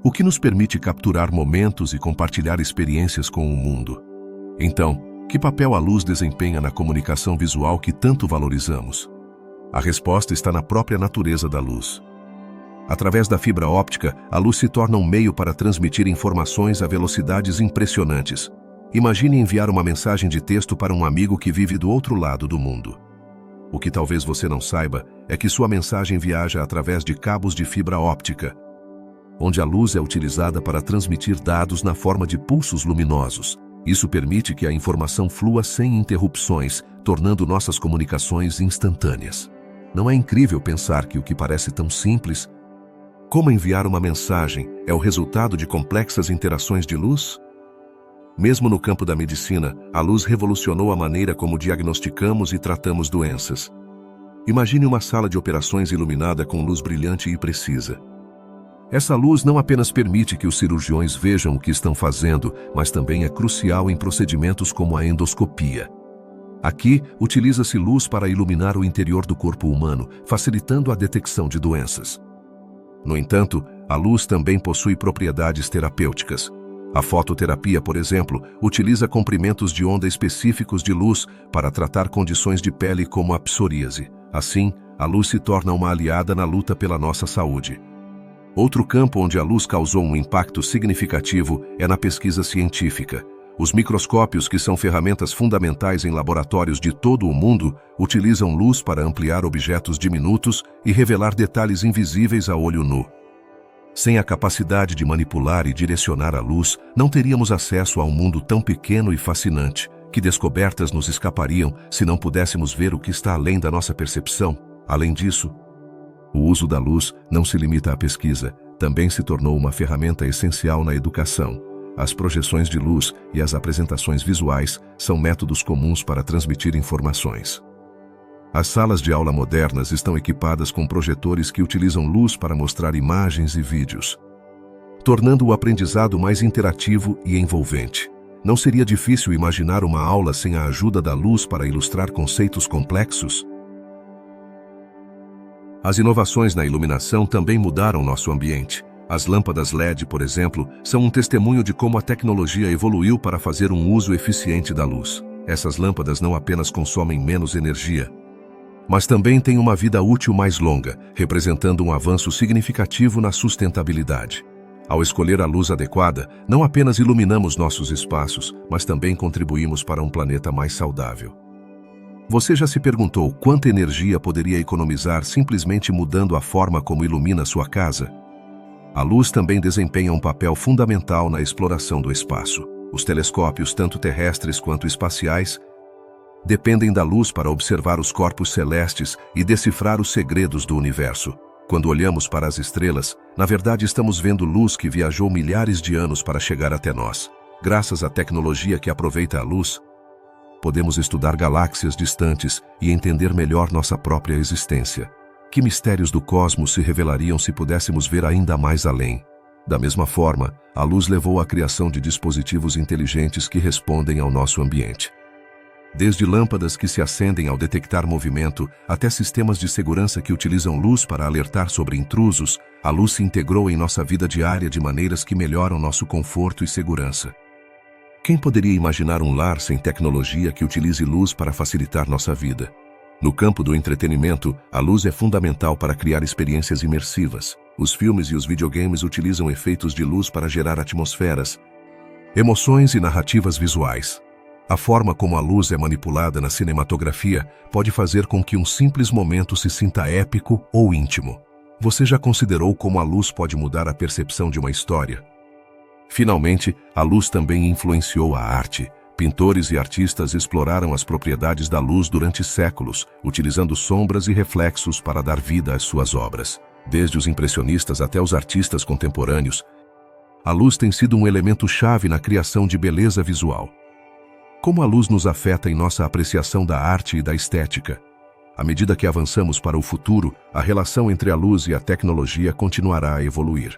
o que nos permite capturar momentos e compartilhar experiências com o mundo. Então, que papel a luz desempenha na comunicação visual que tanto valorizamos? A resposta está na própria natureza da luz. Através da fibra óptica, a luz se torna um meio para transmitir informações a velocidades impressionantes. Imagine enviar uma mensagem de texto para um amigo que vive do outro lado do mundo. O que talvez você não saiba é que sua mensagem viaja através de cabos de fibra óptica, onde a luz é utilizada para transmitir dados na forma de pulsos luminosos. Isso permite que a informação flua sem interrupções, tornando nossas comunicações instantâneas. Não é incrível pensar que o que parece tão simples, como enviar uma mensagem, é o resultado de complexas interações de luz? Mesmo no campo da medicina, a luz revolucionou a maneira como diagnosticamos e tratamos doenças. Imagine uma sala de operações iluminada com luz brilhante e precisa. Essa luz não apenas permite que os cirurgiões vejam o que estão fazendo, mas também é crucial em procedimentos como a endoscopia. Aqui, utiliza-se luz para iluminar o interior do corpo humano, facilitando a detecção de doenças. No entanto, a luz também possui propriedades terapêuticas. A fototerapia, por exemplo, utiliza comprimentos de onda específicos de luz para tratar condições de pele como a psoríase. Assim, a luz se torna uma aliada na luta pela nossa saúde. Outro campo onde a luz causou um impacto significativo é na pesquisa científica. Os microscópios, que são ferramentas fundamentais em laboratórios de todo o mundo, utilizam luz para ampliar objetos diminutos e revelar detalhes invisíveis a olho nu. Sem a capacidade de manipular e direcionar a luz, não teríamos acesso a um mundo tão pequeno e fascinante. Que descobertas nos escapariam se não pudéssemos ver o que está além da nossa percepção? Além disso, o uso da luz não se limita à pesquisa, também se tornou uma ferramenta essencial na educação. As projeções de luz e as apresentações visuais são métodos comuns para transmitir informações. As salas de aula modernas estão equipadas com projetores que utilizam luz para mostrar imagens e vídeos, tornando o aprendizado mais interativo e envolvente. Não seria difícil imaginar uma aula sem a ajuda da luz para ilustrar conceitos complexos? As inovações na iluminação também mudaram nosso ambiente. As lâmpadas LED, por exemplo, são um testemunho de como a tecnologia evoluiu para fazer um uso eficiente da luz. Essas lâmpadas não apenas consomem menos energia, mas também têm uma vida útil mais longa, representando um avanço significativo na sustentabilidade. Ao escolher a luz adequada, não apenas iluminamos nossos espaços, mas também contribuímos para um planeta mais saudável. Você já se perguntou quanta energia poderia economizar simplesmente mudando a forma como ilumina sua casa? A luz também desempenha um papel fundamental na exploração do espaço. Os telescópios, tanto terrestres quanto espaciais, dependem da luz para observar os corpos celestes e decifrar os segredos do universo. Quando olhamos para as estrelas, na verdade estamos vendo luz que viajou milhares de anos para chegar até nós. Graças à tecnologia que aproveita a luz, podemos estudar galáxias distantes e entender melhor nossa própria existência. Que mistérios do cosmos se revelariam se pudéssemos ver ainda mais além? Da mesma forma, a luz levou à criação de dispositivos inteligentes que respondem ao nosso ambiente. Desde lâmpadas que se acendem ao detectar movimento, até sistemas de segurança que utilizam luz para alertar sobre intrusos, a luz se integrou em nossa vida diária de maneiras que melhoram nosso conforto e segurança. Quem poderia imaginar um lar sem tecnologia que utilize luz para facilitar nossa vida? No campo do entretenimento, a luz é fundamental para criar experiências imersivas. Os filmes e os videogames utilizam efeitos de luz para gerar atmosferas, emoções e narrativas visuais. A forma como a luz é manipulada na cinematografia pode fazer com que um simples momento se sinta épico ou íntimo. Você já considerou como a luz pode mudar a percepção de uma história? Finalmente, a luz também influenciou a arte. Pintores e artistas exploraram as propriedades da luz durante séculos, utilizando sombras e reflexos para dar vida às suas obras. Desde os impressionistas até os artistas contemporâneos, a luz tem sido um elemento-chave na criação de beleza visual. Como a luz nos afeta em nossa apreciação da arte e da estética? À medida que avançamos para o futuro, a relação entre a luz e a tecnologia continuará a evoluir.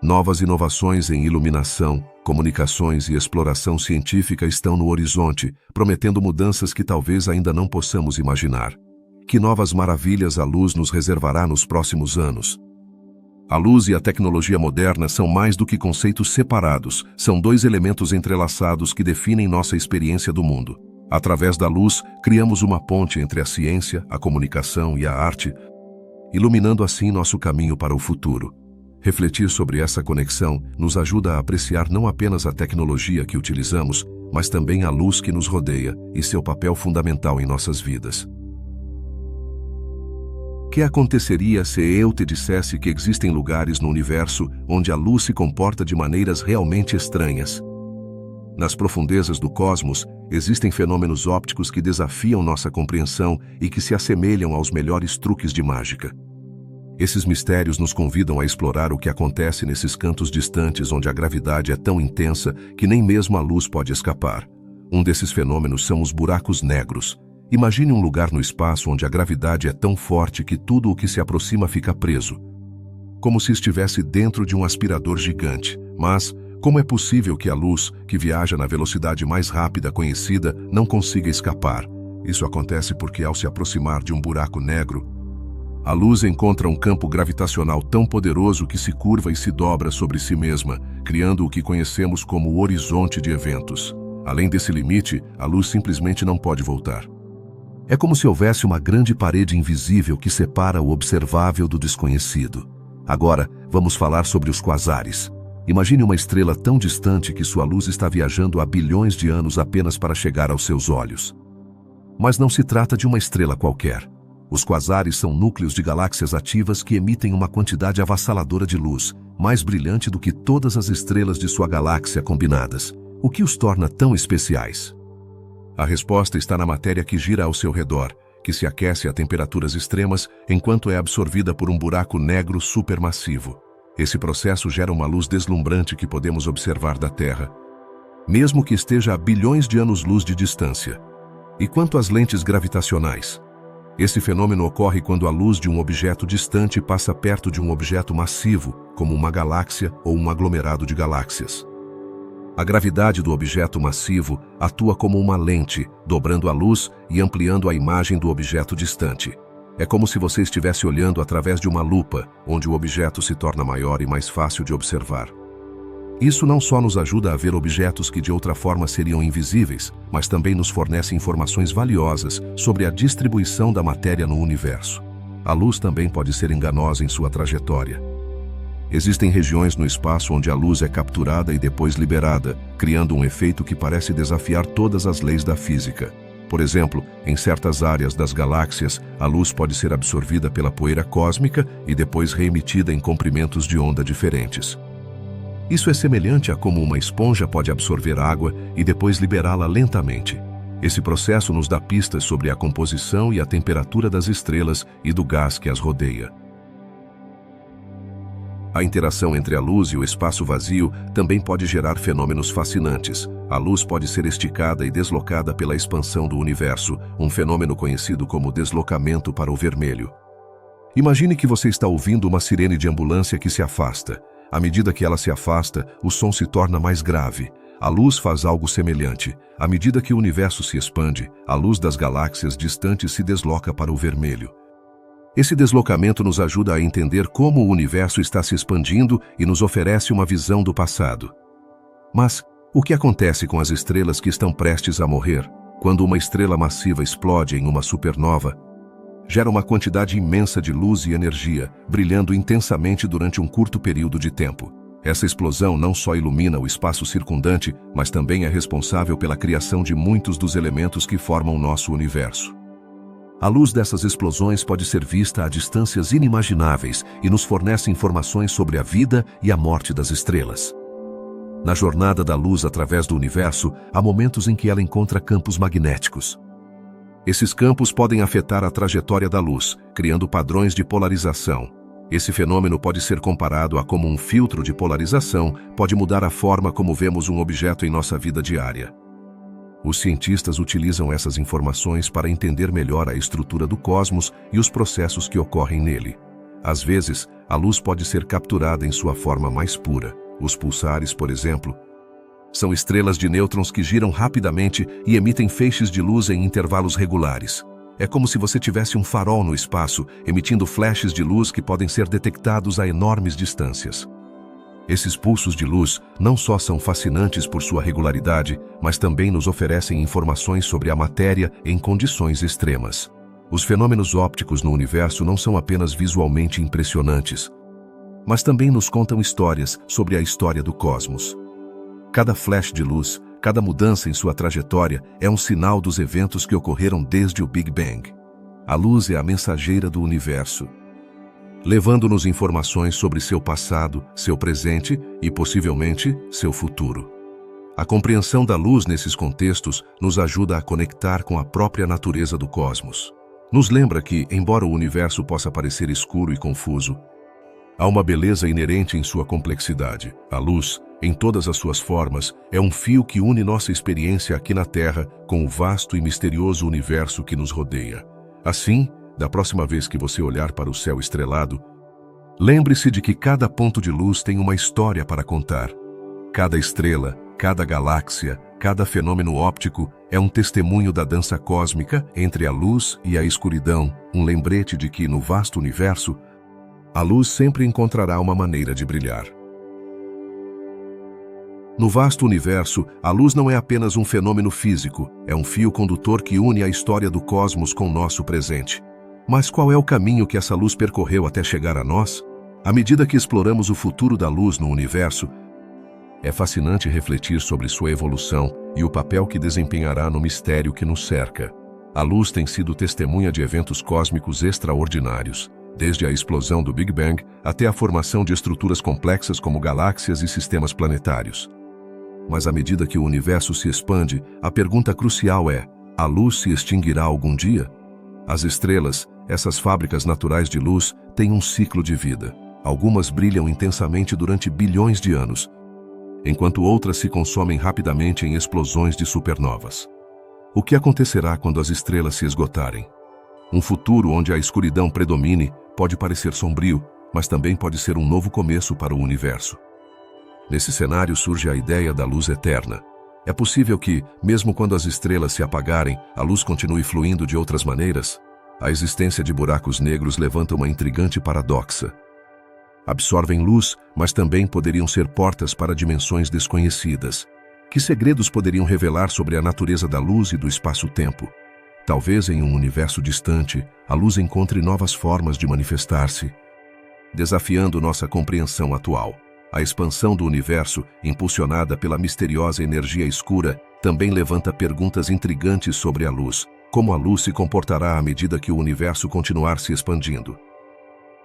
Novas inovações em iluminação, comunicações e exploração científica estão no horizonte, prometendo mudanças que talvez ainda não possamos imaginar. Que novas maravilhas a luz nos reservará nos próximos anos? A luz e a tecnologia moderna são mais do que conceitos separados, são dois elementos entrelaçados que definem nossa experiência do mundo. Através da luz, criamos uma ponte entre a ciência, a comunicação e a arte, iluminando assim nosso caminho para o futuro. Refletir sobre essa conexão nos ajuda a apreciar não apenas a tecnologia que utilizamos, mas também a luz que nos rodeia e seu papel fundamental em nossas vidas. O que aconteceria se eu te dissesse que existem lugares no universo onde a luz se comporta de maneiras realmente estranhas? Nas profundezas do cosmos, existem fenômenos ópticos que desafiam nossa compreensão e que se assemelham aos melhores truques de mágica. Esses mistérios nos convidam a explorar o que acontece nesses cantos distantes onde a gravidade é tão intensa que nem mesmo a luz pode escapar. Um desses fenômenos são os buracos negros. Imagine um lugar no espaço onde a gravidade é tão forte que tudo o que se aproxima fica preso, como se estivesse dentro de um aspirador gigante. Mas, como é possível que a luz, que viaja na velocidade mais rápida conhecida, não consiga escapar? Isso acontece porque, ao se aproximar de um buraco negro, a luz encontra um campo gravitacional tão poderoso que se curva e se dobra sobre si mesma, criando o que conhecemos como o horizonte de eventos. Além desse limite, a luz simplesmente não pode voltar. É como se houvesse uma grande parede invisível que separa o observável do desconhecido. Agora, vamos falar sobre os quasares. Imagine uma estrela tão distante que sua luz está viajando há bilhões de anos apenas para chegar aos seus olhos. Mas não se trata de uma estrela qualquer. Os quasares são núcleos de galáxias ativas que emitem uma quantidade avassaladora de luz, mais brilhante do que todas as estrelas de sua galáxia combinadas. O que os torna tão especiais? A resposta está na matéria que gira ao seu redor, que se aquece a temperaturas extremas enquanto é absorvida por um buraco negro supermassivo. Esse processo gera uma luz deslumbrante que podemos observar da Terra, mesmo que esteja a bilhões de anos-luz de distância. E quanto às lentes gravitacionais? Esse fenômeno ocorre quando a luz de um objeto distante passa perto de um objeto massivo, como uma galáxia ou um aglomerado de galáxias. A gravidade do objeto massivo atua como uma lente, dobrando a luz e ampliando a imagem do objeto distante. É como se você estivesse olhando através de uma lupa, onde o objeto se torna maior e mais fácil de observar. Isso não só nos ajuda a ver objetos que de outra forma seriam invisíveis, mas também nos fornece informações valiosas sobre a distribuição da matéria no universo. A luz também pode ser enganosa em sua trajetória. Existem regiões no espaço onde a luz é capturada e depois liberada, criando um efeito que parece desafiar todas as leis da física. Por exemplo, em certas áreas das galáxias, a luz pode ser absorvida pela poeira cósmica e depois reemitida em comprimentos de onda diferentes. Isso é semelhante a como uma esponja pode absorver água e depois liberá-la lentamente. Esse processo nos dá pistas sobre a composição e a temperatura das estrelas e do gás que as rodeia. A interação entre a luz e o espaço vazio também pode gerar fenômenos fascinantes. A luz pode ser esticada e deslocada pela expansão do universo, um fenômeno conhecido como deslocamento para o vermelho. Imagine que você está ouvindo uma sirene de ambulância que se afasta. À medida que ela se afasta, o som se torna mais grave. A luz faz algo semelhante. À medida que o universo se expande, a luz das galáxias distantes se desloca para o vermelho. Esse deslocamento nos ajuda a entender como o universo está se expandindo e nos oferece uma visão do passado. Mas, o que acontece com as estrelas que estão prestes a morrer? Quando uma estrela massiva explode em uma supernova, gera uma quantidade imensa de luz e energia, brilhando intensamente durante um curto período de tempo. Essa explosão não só ilumina o espaço circundante, mas também é responsável pela criação de muitos dos elementos que formam nosso universo. A luz dessas explosões pode ser vista a distâncias inimagináveis e nos fornece informações sobre a vida e a morte das estrelas. Na jornada da luz através do universo, há momentos em que ela encontra campos magnéticos. Esses campos podem afetar a trajetória da luz, criando padrões de polarização. Esse fenômeno pode ser comparado a como um filtro de polarização pode mudar a forma como vemos um objeto em nossa vida diária. Os cientistas utilizam essas informações para entender melhor a estrutura do cosmos e os processos que ocorrem nele. Às vezes, a luz pode ser capturada em sua forma mais pura. Os pulsares, por exemplo, são estrelas de nêutrons que giram rapidamente e emitem feixes de luz em intervalos regulares. É como se você tivesse um farol no espaço, emitindo flashes de luz que podem ser detectados a enormes distâncias. Esses pulsos de luz não só são fascinantes por sua regularidade, mas também nos oferecem informações sobre a matéria em condições extremas. Os fenômenos ópticos no universo não são apenas visualmente impressionantes, mas também nos contam histórias sobre a história do cosmos. Cada flash de luz, cada mudança em sua trajetória é um sinal dos eventos que ocorreram desde o Big Bang. A luz é a mensageira do universo, levando-nos informações sobre seu passado, seu presente e, possivelmente, seu futuro. A compreensão da luz nesses contextos nos ajuda a conectar com a própria natureza do cosmos. Nos lembra que, embora o universo possa parecer escuro e confuso, há uma beleza inerente em sua complexidade. A luz, em todas as suas formas, é um fio que une nossa experiência aqui na Terra com o vasto e misterioso universo que nos rodeia. Assim, da próxima vez que você olhar para o céu estrelado, lembre-se de que cada ponto de luz tem uma história para contar. Cada estrela, cada galáxia, cada fenômeno óptico é um testemunho da dança cósmica entre a luz e a escuridão, um lembrete de que, no vasto universo, a luz sempre encontrará uma maneira de brilhar. No vasto universo, a luz não é apenas um fenômeno físico, é um fio condutor que une a história do cosmos com nosso presente. Mas qual é o caminho que essa luz percorreu até chegar a nós? À medida que exploramos o futuro da luz no universo, é fascinante refletir sobre sua evolução e o papel que desempenhará no mistério que nos cerca. A luz tem sido testemunha de eventos cósmicos extraordinários, desde a explosão do Big Bang até a formação de estruturas complexas como galáxias e sistemas planetários. Mas à medida que o universo se expande, a pergunta crucial é: a luz se extinguirá algum dia? As estrelas, essas fábricas naturais de luz, têm um ciclo de vida. Algumas brilham intensamente durante bilhões de anos, enquanto outras se consomem rapidamente em explosões de supernovas. O que acontecerá quando as estrelas se esgotarem? Um futuro onde a escuridão predomine pode parecer sombrio, mas também pode ser um novo começo para o universo. Nesse cenário surge a ideia da luz eterna. É possível que, mesmo quando as estrelas se apagarem, a luz continue fluindo de outras maneiras? A existência de buracos negros levanta uma intrigante paradoxa. Absorvem luz, mas também poderiam ser portas para dimensões desconhecidas. Que segredos poderiam revelar sobre a natureza da luz e do espaço-tempo? Talvez em um universo distante, a luz encontre novas formas de manifestar-se, desafiando nossa compreensão atual. A expansão do universo, impulsionada pela misteriosa energia escura, também levanta perguntas intrigantes sobre a luz. Como a luz se comportará à medida que o universo continuar se expandindo?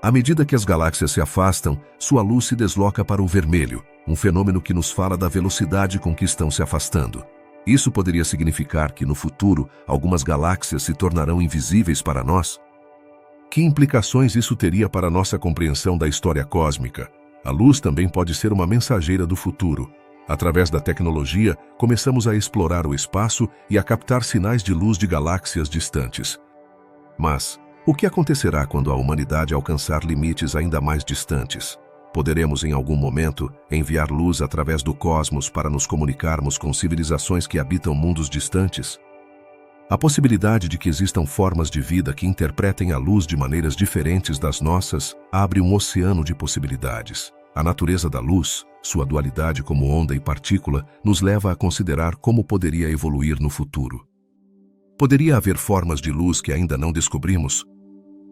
À medida que as galáxias se afastam, sua luz se desloca para o vermelho, um fenômeno que nos fala da velocidade com que estão se afastando. Isso poderia significar que, no futuro, algumas galáxias se tornarão invisíveis para nós? Que implicações isso teria para a nossa compreensão da história cósmica? A luz também pode ser uma mensageira do futuro. Através da tecnologia, começamos a explorar o espaço e a captar sinais de luz de galáxias distantes. Mas, o que acontecerá quando a humanidade alcançar limites ainda mais distantes? Poderemos, em algum momento, enviar luz através do cosmos para nos comunicarmos com civilizações que habitam mundos distantes? A possibilidade de que existam formas de vida que interpretem a luz de maneiras diferentes das nossas abre um oceano de possibilidades. A natureza da luz, sua dualidade como onda e partícula, nos leva a considerar como poderia evoluir no futuro. Poderia haver formas de luz que ainda não descobrimos?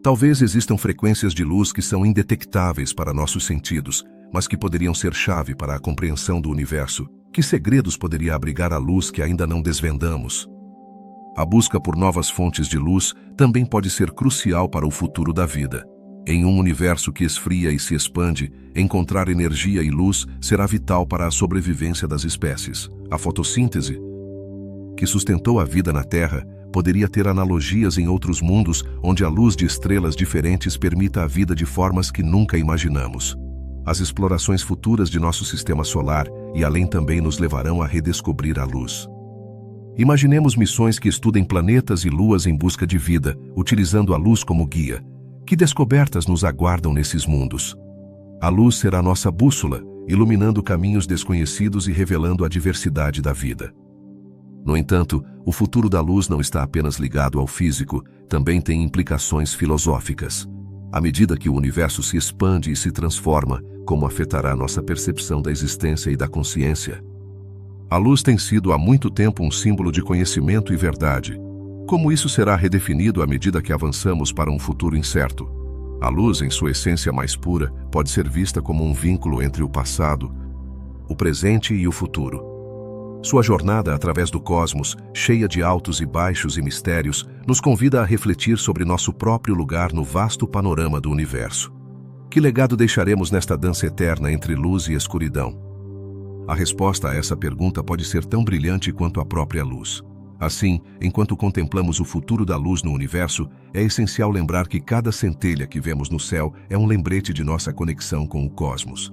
Talvez existam frequências de luz que são indetectáveis para nossos sentidos, mas que poderiam ser chave para a compreensão do universo. Que segredos poderia abrigar a luz que ainda não desvendamos? A busca por novas fontes de luz também pode ser crucial para o futuro da vida. Em um universo que esfria e se expande, encontrar energia e luz será vital para a sobrevivência das espécies. A fotossíntese, que sustentou a vida na Terra, poderia ter analogias em outros mundos onde a luz de estrelas diferentes permita a vida de formas que nunca imaginamos. As explorações futuras de nosso sistema solar e além também nos levarão a redescobrir a luz. Imaginemos missões que estudem planetas e luas em busca de vida, utilizando a luz como guia. Que descobertas nos aguardam nesses mundos? A luz será nossa bússola, iluminando caminhos desconhecidos e revelando a diversidade da vida. No entanto, o futuro da luz não está apenas ligado ao físico, também tem implicações filosóficas. À medida que o universo se expande e se transforma, como afetará nossa percepção da existência e da consciência? A luz tem sido há muito tempo um símbolo de conhecimento e verdade. Como isso será redefinido à medida que avançamos para um futuro incerto? A luz, em sua essência mais pura, pode ser vista como um vínculo entre o passado, o presente e o futuro. Sua jornada através do cosmos, cheia de altos e baixos e mistérios, nos convida a refletir sobre nosso próprio lugar no vasto panorama do universo. Que legado deixaremos nesta dança eterna entre luz e escuridão? A resposta a essa pergunta pode ser tão brilhante quanto a própria luz. Assim, enquanto contemplamos o futuro da luz no universo, é essencial lembrar que cada centelha que vemos no céu é um lembrete de nossa conexão com o cosmos.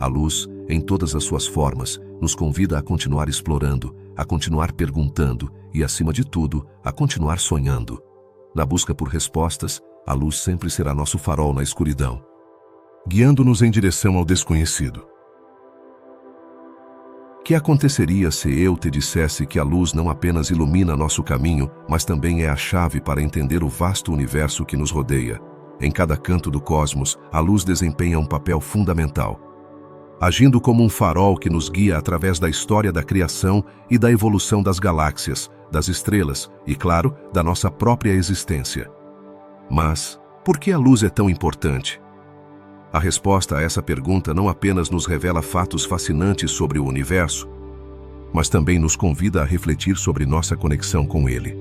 A luz, em todas as suas formas, nos convida a continuar explorando, a continuar perguntando e, acima de tudo, a continuar sonhando. Na busca por respostas, a luz sempre será nosso farol na escuridão, guiando-nos em direção ao desconhecido. O que aconteceria se eu te dissesse que a luz não apenas ilumina nosso caminho, mas também é a chave para entender o vasto universo que nos rodeia? Em cada canto do cosmos, a luz desempenha um papel fundamental, agindo como um farol que nos guia através da história da criação e da evolução das galáxias, das estrelas e, claro, da nossa própria existência. Mas, por que a luz é tão importante? A resposta a essa pergunta não apenas nos revela fatos fascinantes sobre o universo, mas também nos convida a refletir sobre nossa conexão com ele.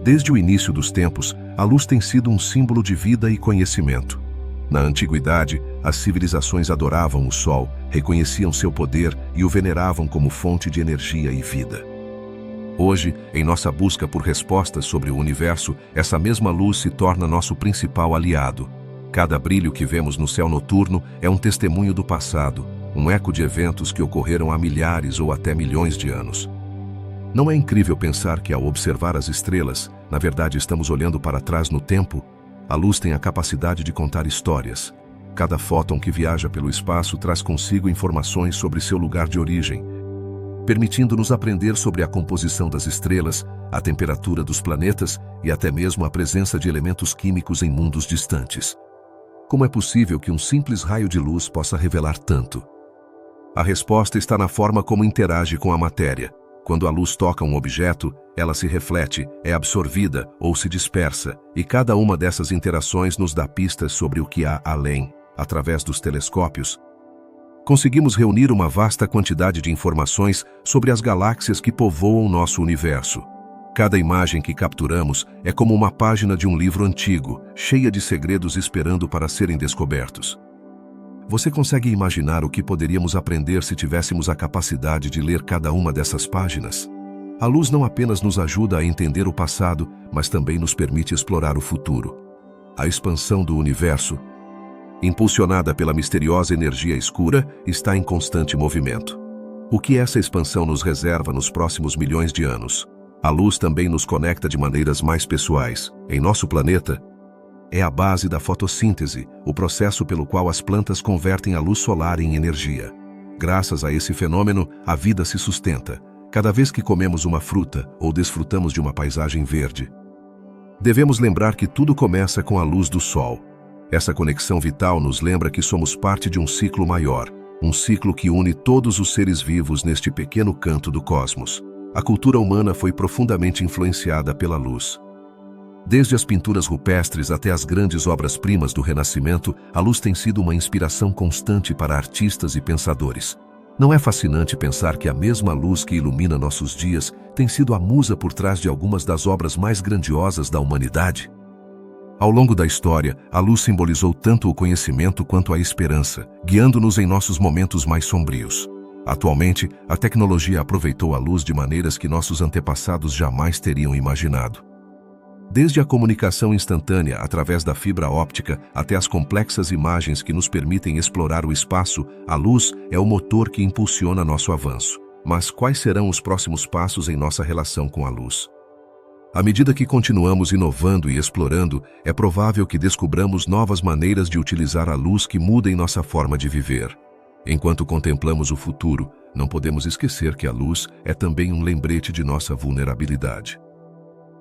Desde o início dos tempos, a luz tem sido um símbolo de vida e conhecimento. Na antiguidade, as civilizações adoravam o sol, reconheciam seu poder e o veneravam como fonte de energia e vida. Hoje, em nossa busca por respostas sobre o universo, essa mesma luz se torna nosso principal aliado. Cada brilho que vemos no céu noturno é um testemunho do passado, um eco de eventos que ocorreram há milhares ou até milhões de anos. Não é incrível pensar que, ao observar as estrelas, na verdade estamos olhando para trás no tempo? A luz tem a capacidade de contar histórias. Cada fóton que viaja pelo espaço traz consigo informações sobre seu lugar de origem, permitindo-nos aprender sobre a composição das estrelas, a temperatura dos planetas e até mesmo a presença de elementos químicos em mundos distantes. Como é possível que um simples raio de luz possa revelar tanto? A resposta está na forma como interage com a matéria. Quando a luz toca um objeto, ela se reflete, é absorvida ou se dispersa, e cada uma dessas interações nos dá pistas sobre o que há além. Através dos telescópios, conseguimos reunir uma vasta quantidade de informações sobre as galáxias que povoam nosso universo. Cada imagem que capturamos é como uma página de um livro antigo, cheia de segredos esperando para serem descobertos. Você consegue imaginar o que poderíamos aprender se tivéssemos a capacidade de ler cada uma dessas páginas? A luz não apenas nos ajuda a entender o passado, mas também nos permite explorar o futuro. A expansão do universo, impulsionada pela misteriosa energia escura, está em constante movimento. O que essa expansão nos reserva nos próximos milhões de anos? A luz também nos conecta de maneiras mais pessoais. Em nosso planeta, é a base da fotossíntese, o processo pelo qual as plantas convertem a luz solar em energia. Graças a esse fenômeno, a vida se sustenta. Cada vez que comemos uma fruta ou desfrutamos de uma paisagem verde, devemos lembrar que tudo começa com a luz do sol. Essa conexão vital nos lembra que somos parte de um ciclo maior, um ciclo que une todos os seres vivos neste pequeno canto do cosmos. A cultura humana foi profundamente influenciada pela luz. Desde as pinturas rupestres até as grandes obras-primas do Renascimento, a luz tem sido uma inspiração constante para artistas e pensadores. Não é fascinante pensar que a mesma luz que ilumina nossos dias tem sido a musa por trás de algumas das obras mais grandiosas da humanidade? Ao longo da história, a luz simbolizou tanto o conhecimento quanto a esperança, guiando-nos em nossos momentos mais sombrios. Atualmente, a tecnologia aproveitou a luz de maneiras que nossos antepassados jamais teriam imaginado. Desde a comunicação instantânea através da fibra óptica até as complexas imagens que nos permitem explorar o espaço, a luz é o motor que impulsiona nosso avanço. Mas quais serão os próximos passos em nossa relação com a luz? À medida que continuamos inovando e explorando, é provável que descubramos novas maneiras de utilizar a luz que mudem nossa forma de viver. Enquanto contemplamos o futuro, não podemos esquecer que a luz é também um lembrete de nossa vulnerabilidade.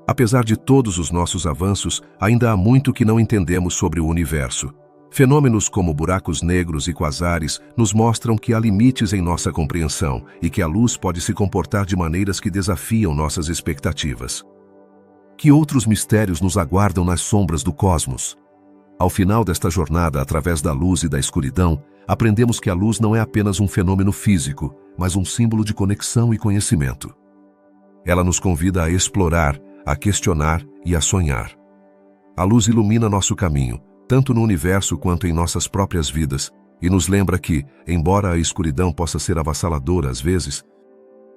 Apesar de todos os nossos avanços, ainda há muito que não entendemos sobre o universo. Fenômenos como buracos negros e quasares nos mostram que há limites em nossa compreensão e que a luz pode se comportar de maneiras que desafiam nossas expectativas. Que outros mistérios nos aguardam nas sombras do cosmos? Ao final desta jornada, através da luz e da escuridão, aprendemos que a luz não é apenas um fenômeno físico, mas um símbolo de conexão e conhecimento. Ela nos convida a explorar, a questionar e a sonhar. A luz ilumina nosso caminho, tanto no universo quanto em nossas próprias vidas, e nos lembra que, embora a escuridão possa ser avassaladora às vezes,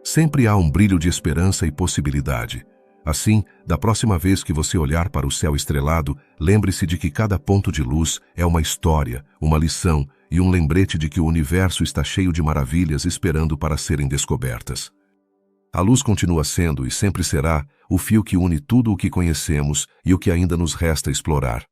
sempre há um brilho de esperança e possibilidade. Assim, da próxima vez que você olhar para o céu estrelado, lembre-se de que cada ponto de luz é uma história, uma lição e um lembrete de que o universo está cheio de maravilhas esperando para serem descobertas. A luz continua sendo e sempre será o fio que une tudo o que conhecemos e o que ainda nos resta explorar.